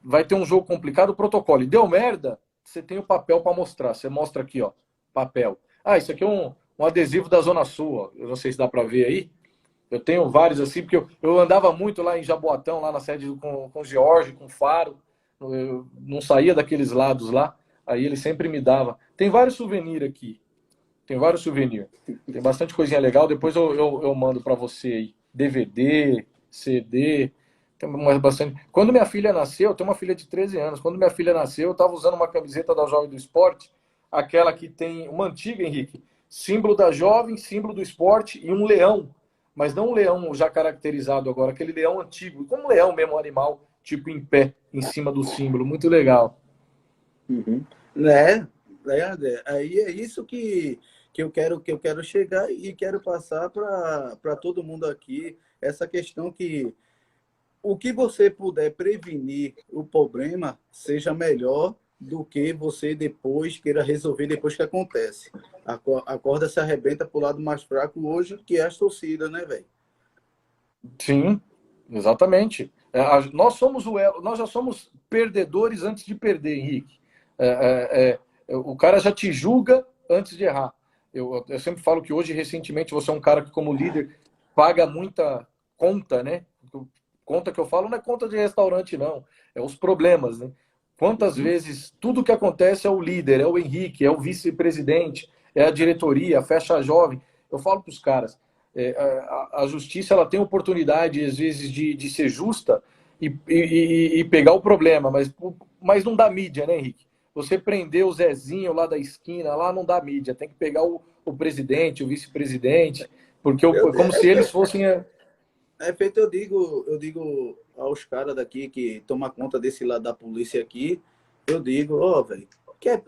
Vai ter um jogo complicado, protocole. Deu merda, você tem o papel para mostrar. Você mostra aqui, ó, papel. Ah, isso aqui é um adesivo da Zona Sul, ó. Eu não sei se dá para ver aí. Eu tenho vários assim, porque eu andava muito lá em Jaboatão, lá na sede com o George, com o Faro. Eu não saía daqueles lados lá. Aí ele sempre me dava. Tem vários souvenirs aqui. Tem vários souvenirs. Tem bastante coisinha legal. Depois eu mando para você aí. DVD, CD. Tem bastante. Quando minha filha nasceu, eu tenho uma filha de 13 anos. Quando minha filha nasceu, eu estava usando uma camiseta da Jovem do Esporte. Aquela que tem uma antiga, Henrique. Símbolo da Jovem, símbolo do esporte e um leão. Mas não um leão já caracterizado agora, aquele leão antigo, como um leão mesmo, um animal, tipo em pé, em cima do símbolo. Muito legal. Uhum. Aí é isso que eu quero chegar e quero passar para todo mundo aqui, essa questão que o que você puder prevenir o problema seja melhor do que você depois queira resolver depois que acontece. A corda se arrebenta para o lado mais fraco hoje, que é as torcidas, né, velho? Sim, exatamente. Nós já somos perdedores antes de perder, Henrique. O cara já te julga antes de errar. Eu sempre falo que hoje, recentemente, você é um cara que, como líder, paga muita conta, né? Conta que eu falo não é conta de restaurante, não. É os problemas, né? Quantas vezes tudo que acontece é o líder, é o Henrique, é o vice-presidente, é a diretoria, fecha a Jovem. Eu falo para os caras, a justiça ela tem oportunidade, às vezes, de ser justa, e pegar o problema, mas não dá mídia, né, Henrique? Você prender o Zezinho lá da esquina, lá não dá mídia, tem que pegar o presidente, o vice-presidente, porque Eu, como se eles fossem. É feito, eu digo aos caras daqui que tomam conta desse lado da polícia aqui, eu digo, ó, velho,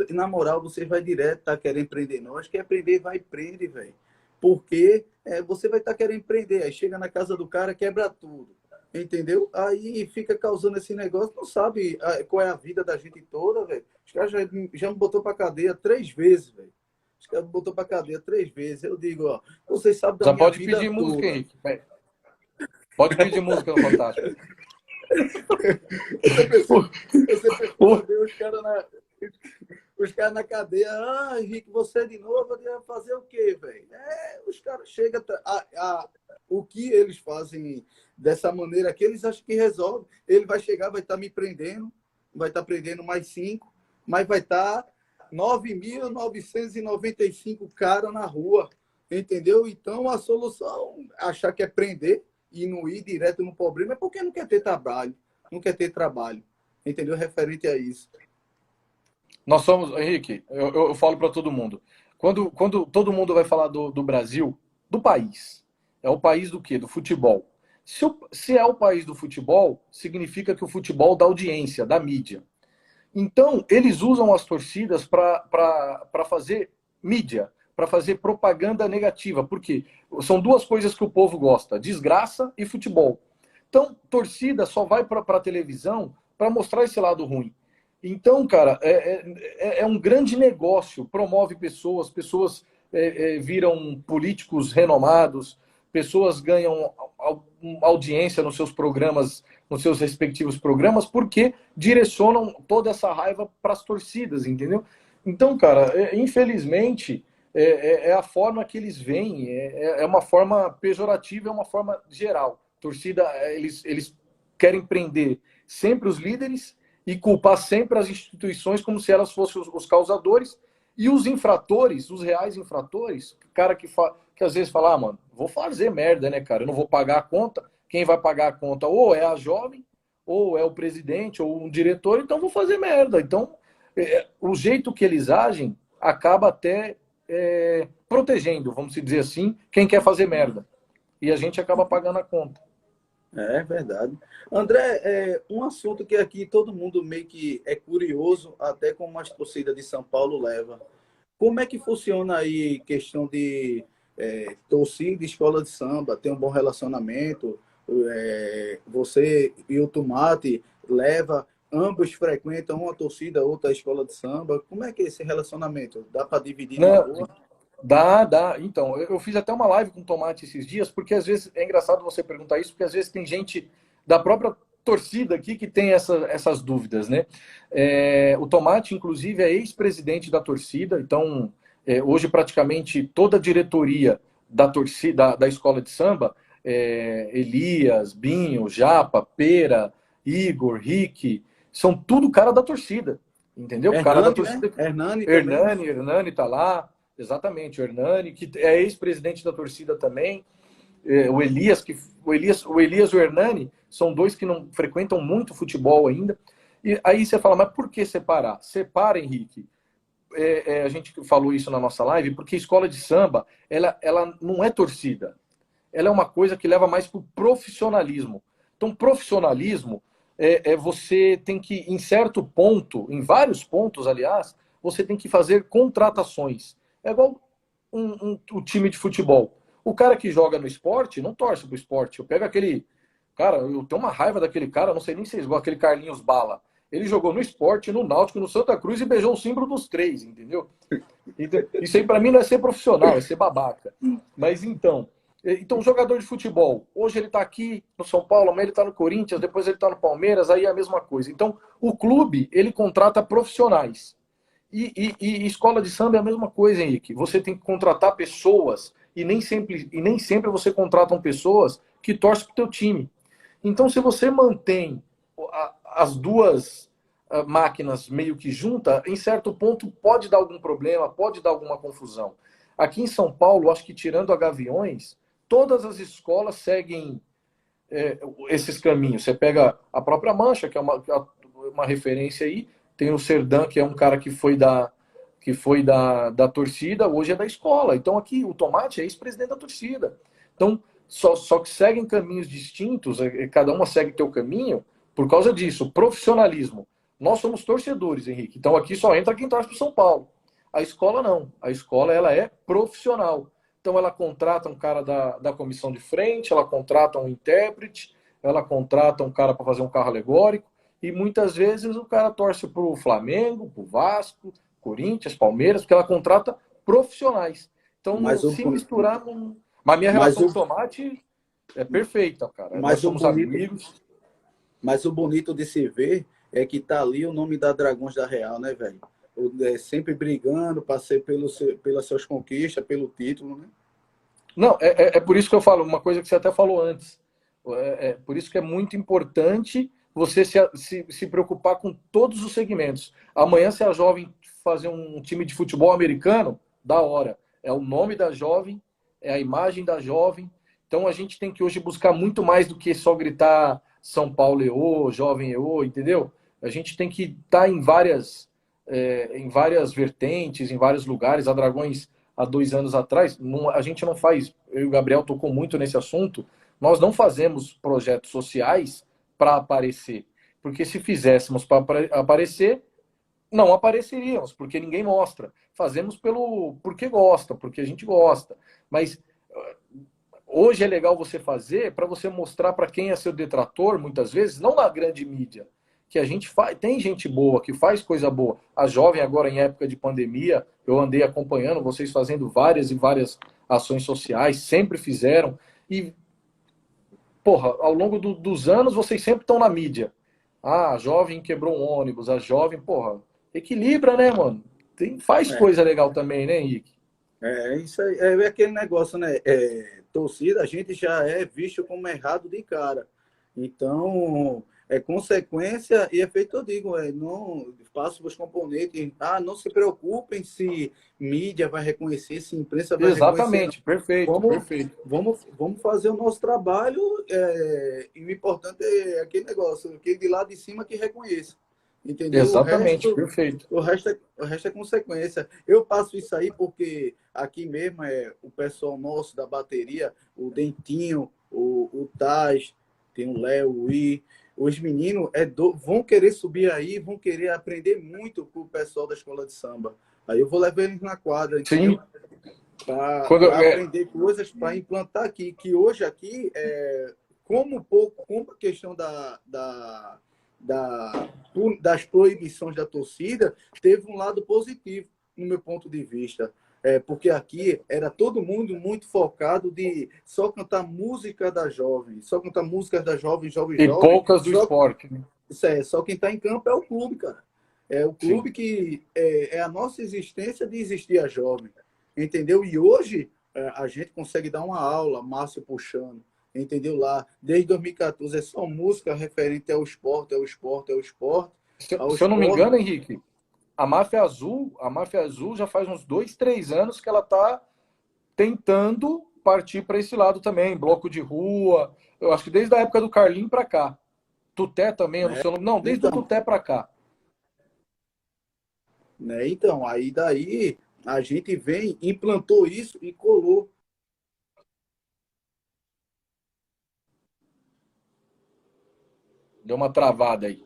na moral, você vai direto, tá querendo prender nós, quer prender, vai e prende, velho. Porque você vai estar querendo prender, aí chega na casa do cara, quebra tudo, entendeu? Aí fica causando esse negócio, não sabe qual é a vida da gente toda, velho. Os caras já me botou pra cadeia 3 vezes, velho. Os caras me botou pra cadeia 3 vezes. Eu digo, ó, vocês sabem da Já minha pode vida pedir música, toda. Henrique. Pode pedir música no Fantástico. Você pensou, você pensou ver os caras na cadeia. Ah, Henrique, você de novo, vai fazer o quê, velho? Os caras chegam. O que eles fazem dessa maneira aqui, eles acham que resolve. Ele vai chegar, vai estar me prendendo, vai estar prendendo mais 5, mas vai estar 9.995 caras na rua. Entendeu? Então a solução, achar que é prender e não ir direto no problema, é porque não quer ter trabalho. Não quer ter trabalho. Entendeu? Referente a isso. Nós somos, Henrique, eu falo para todo mundo. Quando todo mundo vai falar do Brasil, do país, é o país do quê? Do futebol. Se é o país do futebol, significa que o futebol dá audiência, da mídia. Então, eles usam as torcidas para fazer mídia, para fazer propaganda negativa. Por quê? São duas coisas que o povo gosta: desgraça e futebol. Então, torcida só vai para a televisão para mostrar esse lado ruim. Então, cara, é um grande negócio, promove pessoas, viram políticos renomados, pessoas ganham audiência nos seus programas, nos seus respectivos programas, porque direcionam toda essa raiva para as torcidas, entendeu? Então, cara, infelizmente, é a forma que eles veem, é uma forma pejorativa, é uma forma geral. Torcida, eles querem prender sempre os líderes e culpar sempre as instituições como se elas fossem os causadores, e os infratores, os reais infratores, cara que às vezes fala, mano, vou fazer merda, né, cara? Eu não vou pagar a conta. Quem vai pagar a conta ou é a jovem, ou é o presidente, ou um diretor, então vou fazer merda. Então, o jeito que eles agem acaba até protegendo, vamos dizer assim, quem quer fazer merda. E a gente acaba pagando a conta. É verdade. André, um assunto que aqui todo mundo meio que é curioso, até como as torcidas de São Paulo leva. Como é que funciona aí questão de torcida, escola de samba, tem um bom relacionamento? Você e o Tomate leva, ambos frequentam uma torcida, outra escola de samba. Como é que é esse relacionamento? Dá para dividir numa Não, boa? dá. Então, eu fiz até uma live com o Tomate esses dias, porque às vezes é engraçado você perguntar isso, porque às vezes tem gente da própria torcida aqui que tem essas dúvidas, né? O Tomate, inclusive, é ex-presidente da torcida, então hoje praticamente toda a diretoria da torcida da escola de samba, Elias, Binho, Japa, Pera, Igor, Rick, são tudo cara da torcida, entendeu? Cara da Hernani, né? torcida. Hernani também. Hernani tá lá. Exatamente, o Hernani, que é ex-presidente da torcida também, o Elias, o Elias e o Hernani são dois que não frequentam muito futebol ainda. E aí você fala, mas por que separar? Separa, Henrique. A gente falou isso na nossa live, porque a escola de samba, ela não é torcida. Ela é uma coisa que leva mais para o profissionalismo. Então, profissionalismo você tem que, em certo ponto, em vários pontos, aliás, você tem que fazer contratações. É igual o time de futebol. O cara que joga no esporte não torce pro esporte. Eu pego aquele. Cara, eu tenho uma raiva daquele cara, não sei nem se vocês gostam, aquele Carlinhos Bala. Ele jogou no esporte, no Náutico, no Santa Cruz e beijou o símbolo dos três, entendeu? Isso aí para mim não é ser profissional, é ser babaca. Mas então, jogador de futebol, hoje ele está aqui no São Paulo, amanhã ele está no Corinthians, depois ele está no Palmeiras, aí é a mesma coisa. Então, o clube, ele contrata profissionais. E escola de samba é a mesma coisa, Henrique. Você tem que contratar pessoas e nem sempre você contratam pessoas que torcem para o teu time. Então, se você mantém as duas máquinas meio que juntas, em certo ponto pode dar algum problema, pode dar alguma confusão. Aqui em São Paulo, acho que tirando a Gaviões, todas as escolas seguem esses caminhos. Você pega a própria Mancha, que é uma referência aí, tem o Serdan, que é um cara que foi da torcida, hoje é da escola. Então aqui o Tomate é ex-presidente da torcida. Então, só que seguem caminhos distintos, cada uma segue teu caminho, por causa disso, profissionalismo. Nós somos torcedores, Henrique. Então aqui só entra quem torce para São Paulo. A escola não. A escola ela é profissional. Então ela contrata um cara da comissão de frente, ela contrata um intérprete, ela contrata um cara para fazer um carro alegórico, e muitas vezes o cara torce para o Flamengo, para o Vasco, Corinthians, Palmeiras, porque ela contrata profissionais. Então, Mas o, se misturar. Não... Mas minha mas relação com o, o Tomate é perfeita, cara. Nós mas o somos bonito, amigos. mas o bonito de se ver é que tá ali o nome da Dragões da Real, né, velho? Sempre brigando, passei pelas suas conquistas, pelo título, né? Não, é por isso que eu falo, uma coisa que você até falou antes. É por isso que é muito importante você se preocupar com todos os segmentos. Amanhã, se a jovem fazer um time de futebol americano, da hora. É o nome da jovem, é a imagem da jovem. Então a gente tem que hoje buscar muito mais do que só gritar São Paulo EO, jovem EO, entendeu? A gente tem que estar em várias vertentes, em vários lugares. A Dragões há 2 anos atrás, a gente não faz, eu e o Gabriel tocou muito nesse assunto, nós não fazemos projetos sociais para aparecer. Porque se fizéssemos para aparecer, não apareceríamos, porque ninguém mostra. Fazemos porque gosta, porque a gente gosta. Mas hoje é legal você fazer para você mostrar para quem é seu detrator, muitas vezes, não na grande mídia, que a gente faz, tem gente boa, que faz coisa boa. A jovem agora em época de pandemia, eu andei acompanhando vocês fazendo várias e várias ações sociais, sempre fizeram. E, porra, ao longo dos anos vocês sempre estão na mídia. Ah, a jovem quebrou um ônibus, a jovem, porra, equilibra, né, mano? Faz É, coisa legal também, né, Henrique? isso aí, é aquele negócio, né? Torcida, a gente já é visto como errado de cara. Então, é consequência e é feito, eu digo, não passo os componentes. Ah, não se preocupem se mídia vai reconhecer, se imprensa vai reconhecer. Não. Exatamente, perfeito, Vamos, perfeito. vamos fazer o nosso trabalho, e o importante é aquele negócio, aquele de lá de cima que reconheça. Entendeu? O Exatamente, resto, perfeito. o resto é consequência. Eu passo isso aí porque aqui mesmo o pessoal nosso da bateria, o Dentinho, o Taz, tem o Léo, o I, os meninos vão querer subir aí, vão querer aprender muito com o pessoal da escola de samba. Aí eu vou levar eles na quadra, Sim, entendeu? Para quando, aprender coisas para implantar aqui, que hoje aqui, como a questão da, das proibições da torcida, teve um lado positivo, no meu ponto de vista. Porque aqui era todo mundo muito focado de só cantar música da jovem, só cantar músicas da jovem, jovem, e jovem. poucas do esporte, né? Só quem está em campo é o clube, cara. É o Sim. clube que é a nossa existência de existir a jovem. Entendeu? E hoje a gente consegue dar uma aula, Márcio puxando. Entendeu? Lá, desde 2014, é só música referente ao esporte, ao esporte, ao esporte, Se, ao se eu não me esporte. engano, Henrique, a Máfia Azul já faz uns 2, 3 anos que ela está tentando partir para esse lado também, bloco de rua. Eu acho que desde a época do Carlinho para cá. Tuté também, eu não Né? sei o nome. Não, desde o Então, Tuté para cá. aí daí a gente vem, implantou isso e colou. Deu uma travada aí.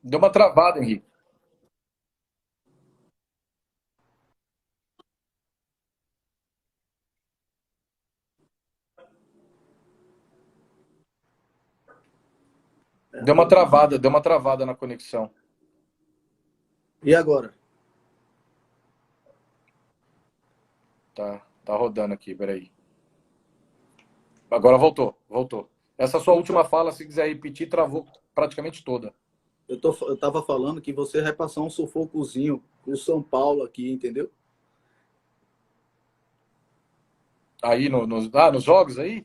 Deu uma travada, Henrique. Deu uma travada na conexão. E agora? Tá rodando aqui, peraí. Agora voltou. Essa sua Então, última fala, se quiser repetir, travou praticamente toda. eu tava falando que você vai passar um sufocozinho com o São Paulo aqui, entendeu? Aí nos jogos aí?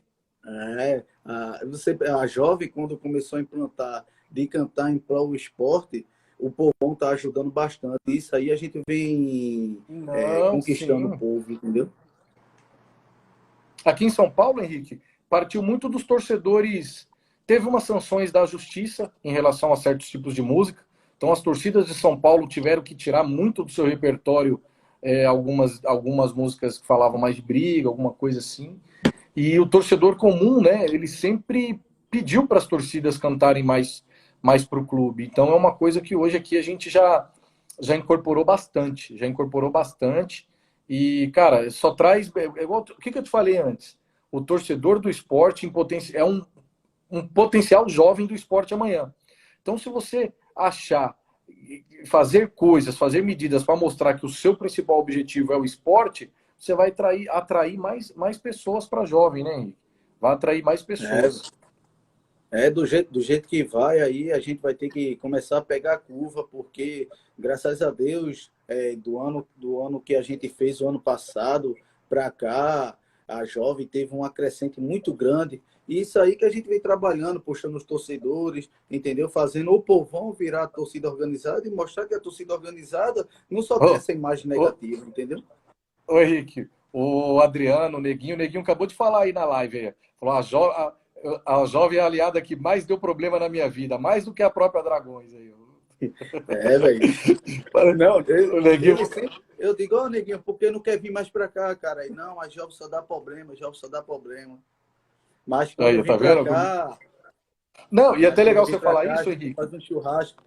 A jovem, quando começou a implantar de cantar em prol do esporte, o povão está ajudando bastante. Isso aí a gente vem Não, conquistando o sim. povo, entendeu? Aqui em São Paulo, Henrique, partiu muito dos torcedores. Teve umas sanções da justiça em relação a certos tipos de música. Então, as torcidas de São Paulo tiveram que tirar muito do seu repertório algumas músicas que falavam mais de briga, alguma coisa assim. E o torcedor comum, né, ele sempre pediu para as torcidas cantarem mais para o clube. Então, é uma coisa que hoje aqui a gente já incorporou bastante. Já incorporou bastante. E, cara, só traz. É igual, o que eu te falei antes? O torcedor do esporte é um potencial jovem do esporte amanhã. Então, se você achar, fazer coisas, fazer medidas para mostrar que o seu principal objetivo é o esporte, você vai atrair mais pessoas para jovem, né, Henrique? Vai atrair mais pessoas. Do jeito que vai, aí a gente vai ter que começar a pegar a curva, porque, graças a Deus, do ano que a gente fez o ano passado para cá, a Jovem teve um acrescente muito grande. E isso aí que a gente vem trabalhando, puxando os torcedores, entendeu? Fazendo o povão virar a torcida organizada e mostrar que a torcida organizada não só tem Ô, essa imagem ô, negativa, entendeu? ô, Henrique, o Adriano, o Neguinho acabou de falar aí na live. Aí. Falou, a jovem aliada que mais deu problema na minha vida, mais do que a própria Dragões. Aí. Velho. Não, O Neguinho. ele sempre. Eu digo, ó, neguinho, por que não quer vir mais pra cá, cara? Aí, não, mas Jovem só dá problema, Jovem só dá problema. Mas quando Aí, vir tá pra vendo? cá, Não, e é mas até quando legal vir você pra falar cá, a isso, gente Henrique. faz um churrasco.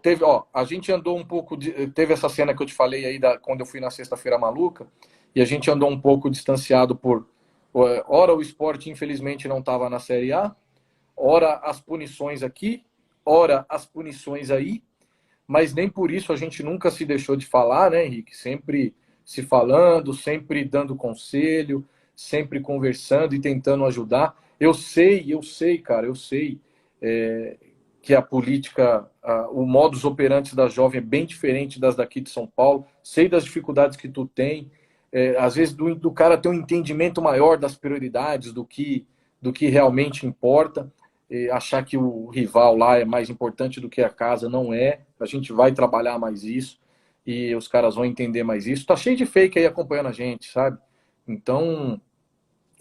Teve, a gente andou um pouco. Teve essa cena que eu te falei aí quando eu fui na Sexta-feira Maluca, e a gente andou um pouco distanciado por. Ora, o esporte, infelizmente, não estava na Série A, ora, as punições aqui, ora, as punições aí, mas nem por isso a gente nunca se deixou de falar, né, Henrique? Sempre se falando, sempre dando conselho, sempre conversando e tentando ajudar. Eu sei, cara, eu sei que a política, o modus operandi da jovem é bem diferente das daqui de São Paulo. Sei das dificuldades que tu tem, às vezes do cara ter um entendimento maior das prioridades, do que realmente importa. Achar que o rival lá é mais importante do que a casa, não é. A gente vai trabalhar mais isso e os caras vão entender mais isso. Tá cheio de fake aí acompanhando a gente, sabe? Então,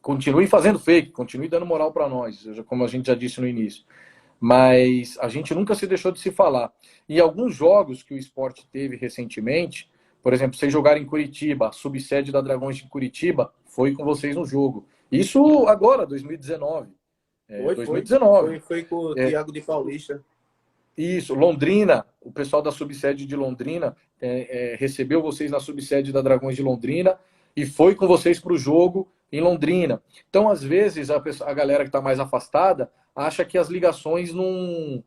continue fazendo fake, continue dando moral para nós, como a gente já disse no início. Mas a gente nunca se deixou de se falar. E alguns jogos que o esporte teve recentemente, por exemplo, vocês jogaram em Curitiba, a subsede da Dragões de Curitiba foi com vocês no jogo. Isso agora, 2019. Foi, foi. 2019. Foi com o É, Thiago de Paulista. isso, Londrina, o pessoal da subsede de Londrina recebeu vocês na subsede da Dragões de Londrina e foi com vocês para o jogo em Londrina. Então, às vezes, a galera que está mais afastada acha que as ligações não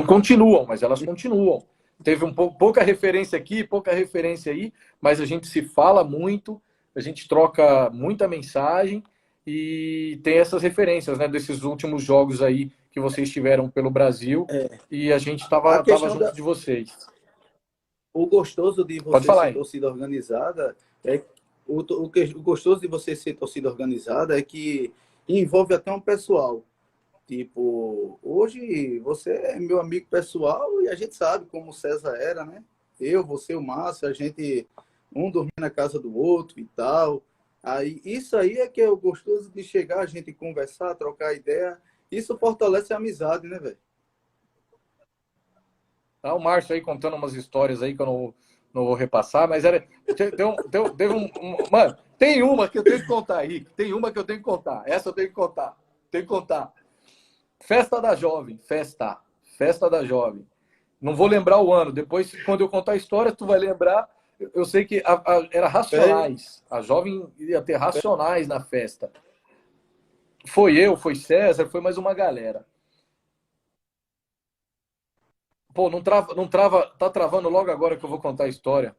continuam, mas elas continuam. Teve pouca referência aqui, pouca referência aí, mas a gente se fala muito, a gente troca muita mensagem e tem essas referências, né, desses últimos jogos aí que vocês tiveram pelo Brasil É, e a gente a tava questão junto de vocês. o gostoso de Pode você falar ser aí. torcida organizada é o gostoso de você ser torcida organizada é que envolve até um pessoal. Tipo, hoje você é meu amigo pessoal e a gente sabe como o César era, né? Eu, você, o Márcio, a gente um dormia na casa do outro e tal. Aí, isso aí é que é o gostoso de chegar, a gente conversar, trocar ideia. Isso fortalece a amizade, né, velho? Tá o Márcio aí contando umas histórias aí que eu não vou repassar, mas teve mano, tem uma que eu tenho que contar, Henrique. Tem uma que eu tenho que contar. Essa eu tenho que contar. Tenho que contar. Festa da Jovem. Festa da Jovem. Não vou lembrar o ano. Depois, quando eu contar a história, tu vai lembrar. Eu sei que era Fe- Racionais. A Jovem ia ter Racionais na festa. Foi César, foi mais uma galera. Pô, não trava, tá travando logo agora que eu vou contar a história.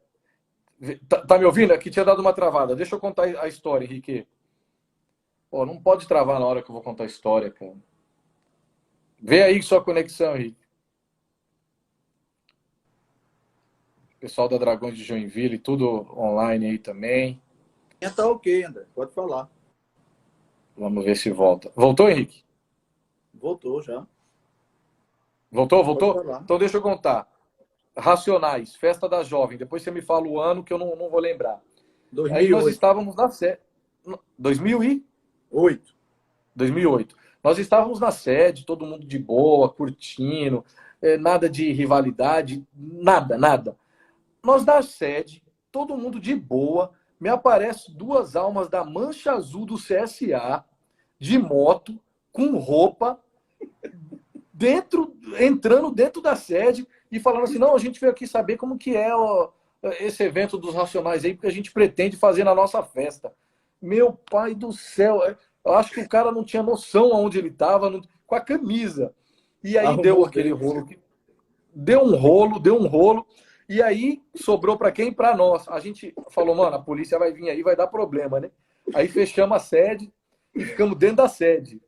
Tá me ouvindo? Aqui tinha dado uma travada. Deixa eu contar a história, Henrique. Pô, não pode travar na hora que eu vou contar a história, cara. Vê aí sua conexão, Henrique. Pessoal da Dragões de Joinville, tudo online aí também. Tá ok, André. Pode falar. Vamos ver se volta. Voltou, Henrique? Voltou já. Voltou? Pode Voltou? falar. Então deixa eu contar. Racionais, Festa da Jovem. Depois você me fala o ano que eu não vou lembrar. Aí nós 2008. estávamos na sede. 8. 2008. Nós estávamos na sede, todo mundo de boa, curtindo, nada de rivalidade, nada, nada. Nós na sede, todo mundo de boa, me aparece duas almas da Mancha Azul do CSA, de moto, com roupa, entrando dentro da sede e falando assim, não, a gente veio aqui saber como que é esse evento dos Racionais aí, porque a gente pretende fazer na nossa festa. Meu pai do céu, eu acho que o cara não tinha noção aonde ele estava, com a camisa. E aí deu Arrumou aquele bem. rolo, deu um rolo, e aí sobrou para quem? Para nós. A gente falou, mano, a polícia vai vir aí, vai dar problema, né? Aí fechamos a sede e ficamos dentro da sede.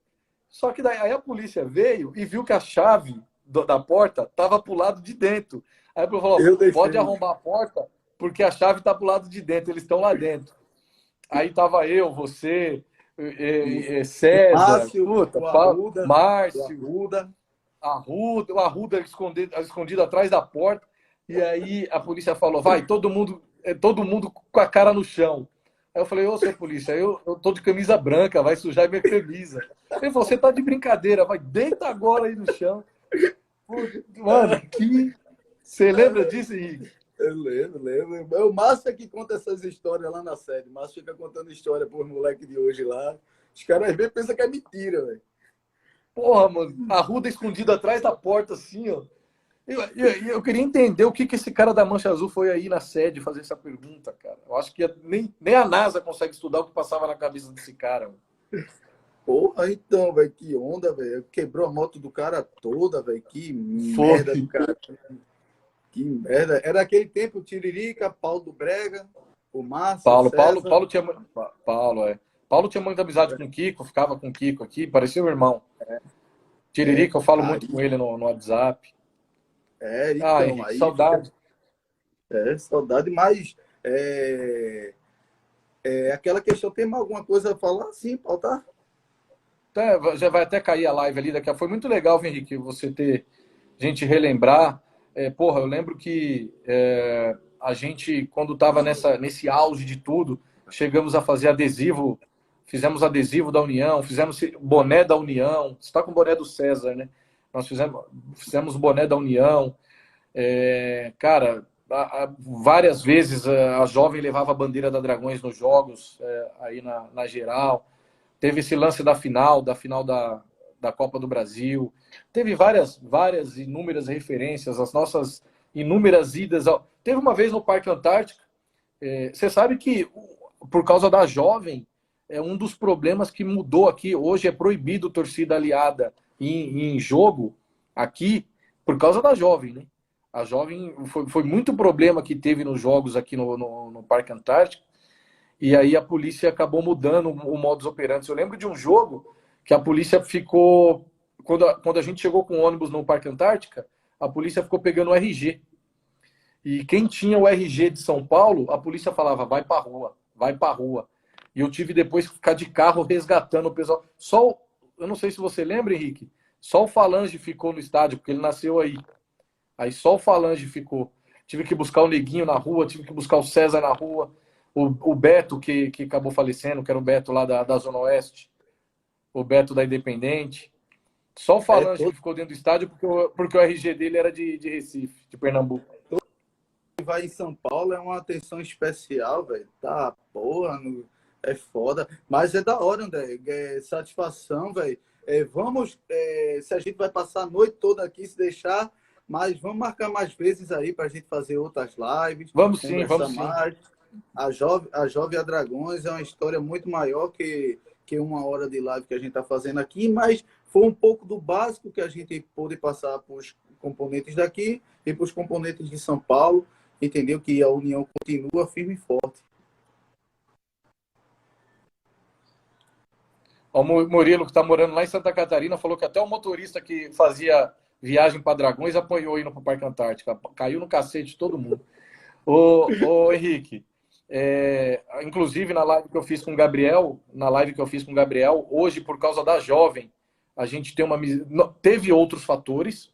Só que daí aí a polícia veio e viu que a chave da porta estava para o lado de dentro. Aí falou, Eu pode deixei. arrombar a porta, porque a chave está para o lado de dentro, eles estão lá dentro. Aí tava eu, você, O César, Márcio, puta, o Arruda. O Márcio, Arruda. o Arruda escondido atrás da porta. E aí a polícia falou, vai, todo mundo com a cara no chão. Aí eu falei, ô, seu polícia, eu tô de camisa branca, vai sujar minha camisa. Ele falou, você tá de brincadeira, vai, deita agora aí no chão. Puta, mano, que... Você lembra disso, Henrique? Eu lembro. É o Márcio que conta essas histórias lá na sede. O Márcio fica contando história pros moleques de hoje lá. Os caras às vezes pensam que é mentira, velho. Porra, mano, a Arruda escondido atrás da porta, assim, ó. Eu queria entender o que esse cara da Mancha Azul foi aí na sede fazer essa pergunta, cara. Eu acho que nem a NASA consegue estudar o que passava na cabeça desse cara. Mano. Porra, então, velho, que onda, velho. Quebrou a moto do cara toda, velho. Que merda do Foi. cara. Que merda. Era aquele tempo, o Tiririca, Paulo do Brega, o Márcio, o César. Paulo tinha muita amizade com o Kiko, ficava com o Kiko aqui, parecia o irmão. É, Tiririca, eu falo muito aí, com ele no WhatsApp. Ah, então, Henrique, aí fica. saudade. Saudade, mas aquela questão, tem mais alguma coisa a falar? Sim, Paulo, tá? Já vai até cair a live ali daqui a pouco. Foi muito legal, Henrique, você ter gente relembrar. Porra, eu lembro que a gente, quando estava nesse auge de tudo, chegamos a fazer adesivo, fizemos adesivo da União, fizemos boné da União. Você está com o boné do César, né? Nós fizemos boné da União. Cara, várias vezes a jovem levava a bandeira da Dragões nos jogos, aí na geral. Teve esse lance da final da Copa do Brasil. Teve várias inúmeras referências, as nossas inúmeras idas. Teve uma vez no Parque Antártica. Você sabe que, por causa da jovem, é um dos problemas que mudou aqui. Hoje é proibido torcida aliada em jogo aqui, por causa da jovem, né? A jovem foi muito problema que teve nos jogos aqui no Parque Antártico. E aí a polícia acabou mudando o modus operandi. Eu lembro de um jogo que a polícia ficou... Quando a gente chegou com o ônibus no Parque Antártica, a polícia ficou pegando o RG. E quem tinha o RG de São Paulo, a polícia falava, vai pra rua, vai pra rua. E eu tive depois que ficar de carro resgatando o pessoal. Eu não sei se você lembra, Henrique, só o Falange ficou no estádio, porque ele nasceu aí. Aí só o Falange ficou. Tive que buscar o Neguinho na rua, tive que buscar o César na rua. O Beto, que acabou falecendo, que era o Beto lá da Zona Oeste. O Beto da Independente. Só o Falange que ficou dentro do estádio porque o RG dele era de Recife, de Pernambuco. Vai em São Paulo é uma atenção especial, velho. Tá, porra, é foda. Mas é da hora, André. Satisfação, velho. Vamos, se a gente vai passar a noite toda aqui, se deixar, mas vamos marcar mais vezes aí pra gente fazer outras lives. Vamos conversar sim. mais. A Jovem a Dragões é uma história muito maior que uma hora de live que a gente está fazendo aqui, mas foi um pouco do básico que a gente pôde passar para os componentes daqui e para os componentes de São Paulo, entendeu? Que a união continua firme e forte. O Murilo, que está morando lá em Santa Catarina, falou que até o motorista que fazia viagem para Dragões apoiou indo para o Parque Antártica. Caiu no cacete de todo mundo. Ô Henrique, inclusive na live que eu fiz com o Gabriel, hoje, por causa da jovem, a gente tem teve outros fatores,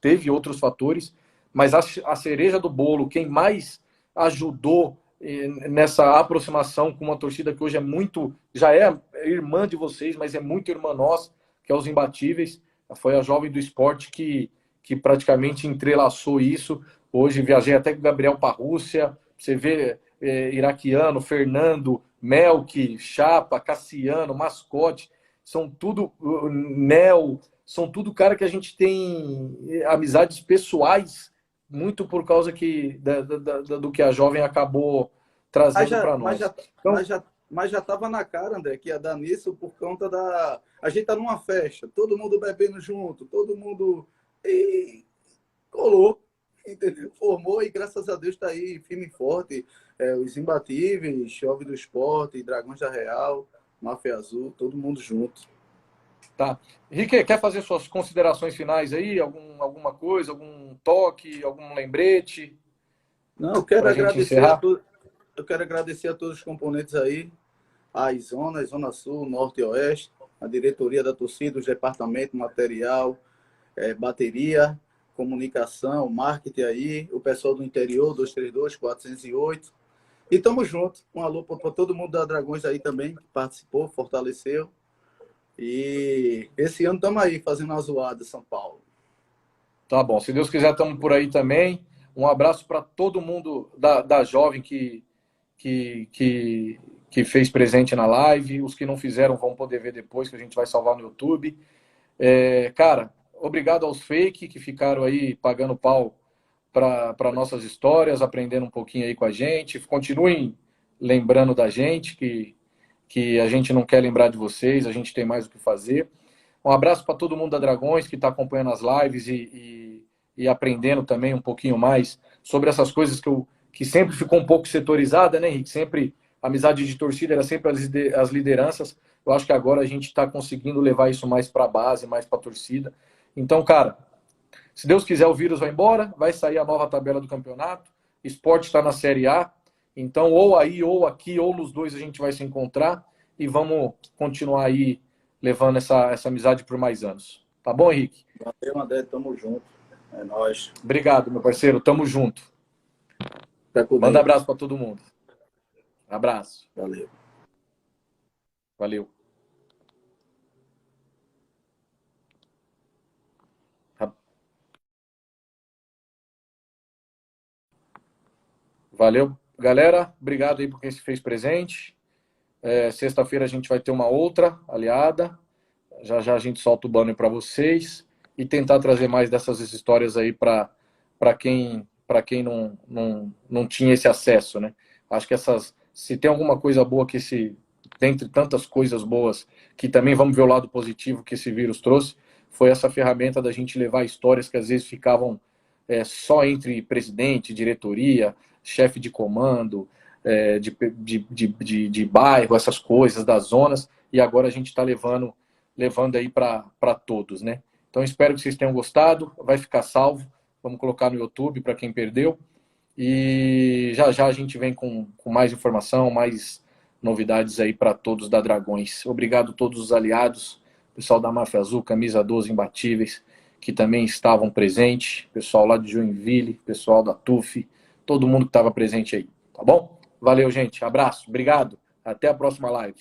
mas a cereja do bolo, quem mais ajudou nessa aproximação com uma torcida que hoje já é irmã de vocês, mas é muito irmã nossa, que é os Imbatíveis, foi a Jovem do Esporte que praticamente entrelaçou isso. Hoje viajei até com o Gabriel para a Rússia, você vê Iraquiano, Fernando, Melk, Chapa, Cassiano, Mascote, são tudo Nel, são tudo cara que a gente tem amizades pessoais, muito por causa do que a Jovem acabou trazendo para nós. Mas já estava na cara, André, que ia dar nisso por conta da... A gente tá numa festa, todo mundo bebendo junto, todo mundo... E colou, entendeu? Formou e graças a Deus está aí firme e forte. Os Imbatíveis, Chove do Esporte, Dragões da Real, Máfia Azul, todo mundo junto. Tá. Henrique, quer fazer suas considerações finais aí? Alguma coisa, algum toque, algum lembrete? Não, eu quero agradecer a todos os componentes aí, as zonas, Zona Sul, Norte e Oeste, a diretoria da torcida, os departamentos, material, bateria, comunicação, marketing aí, o pessoal do interior, 232-408. E tamo junto. Um alô para todo mundo da Dragões aí também, que participou, fortaleceu. E esse ano estamos aí fazendo uma zoada, São Paulo. Tá bom. Se Deus quiser, estamos por aí também. Um abraço para todo mundo da Jovem que fez presente na live. Os que não fizeram vão poder ver depois, que a gente vai salvar no YouTube. Cara, obrigado aos fake que ficaram aí pagando pau para nossas histórias, aprendendo um pouquinho aí com a gente. Continuem lembrando da gente, que a gente não quer lembrar de vocês, a gente tem mais o que fazer. Um abraço para todo mundo da Dragões que está acompanhando as lives e aprendendo também um pouquinho mais sobre essas coisas que sempre ficou um pouco setorizada, né, Henrique? Sempre, a amizade de torcida era sempre as lideranças. Eu acho que agora a gente está conseguindo levar isso mais para a base, mais para a torcida. Então, cara, se Deus quiser, o vírus vai embora, vai sair a nova tabela do campeonato, esporte está na Série A, então ou aí, ou aqui, ou nos dois a gente vai se encontrar e vamos continuar aí levando essa amizade por mais anos. Tá bom, Henrique? Valeu, André, tamo junto. É nóis. Obrigado, meu parceiro, tamo junto. Manda abraço para todo mundo. Abraço. Valeu. Valeu. Valeu, galera. Obrigado aí por quem se fez presente. Sexta-feira a gente vai ter uma outra aliada. Já já a gente solta o banner para vocês e tentar trazer mais dessas histórias aí para quem não tinha esse acesso, né? Acho que se tem alguma coisa boa dentre tantas coisas boas, que também vamos ver o lado positivo que esse vírus trouxe, foi essa ferramenta da gente levar histórias que às vezes ficavam só entre presidente, diretoria, chefe de comando, de bairro, essas coisas, das zonas, e agora a gente está levando aí para todos, né? Então espero que vocês tenham gostado, vai ficar salvo, vamos colocar no YouTube para quem perdeu, e já já a gente vem com mais informação, mais novidades aí para todos da Dragões. Obrigado a todos os aliados, pessoal da Máfia Azul, Camisa 12 Imbatíveis, que também estavam presentes, pessoal lá de Joinville, pessoal da TUF, todo mundo que estava presente aí, tá bom? Valeu, gente, abraço, obrigado, até a próxima live.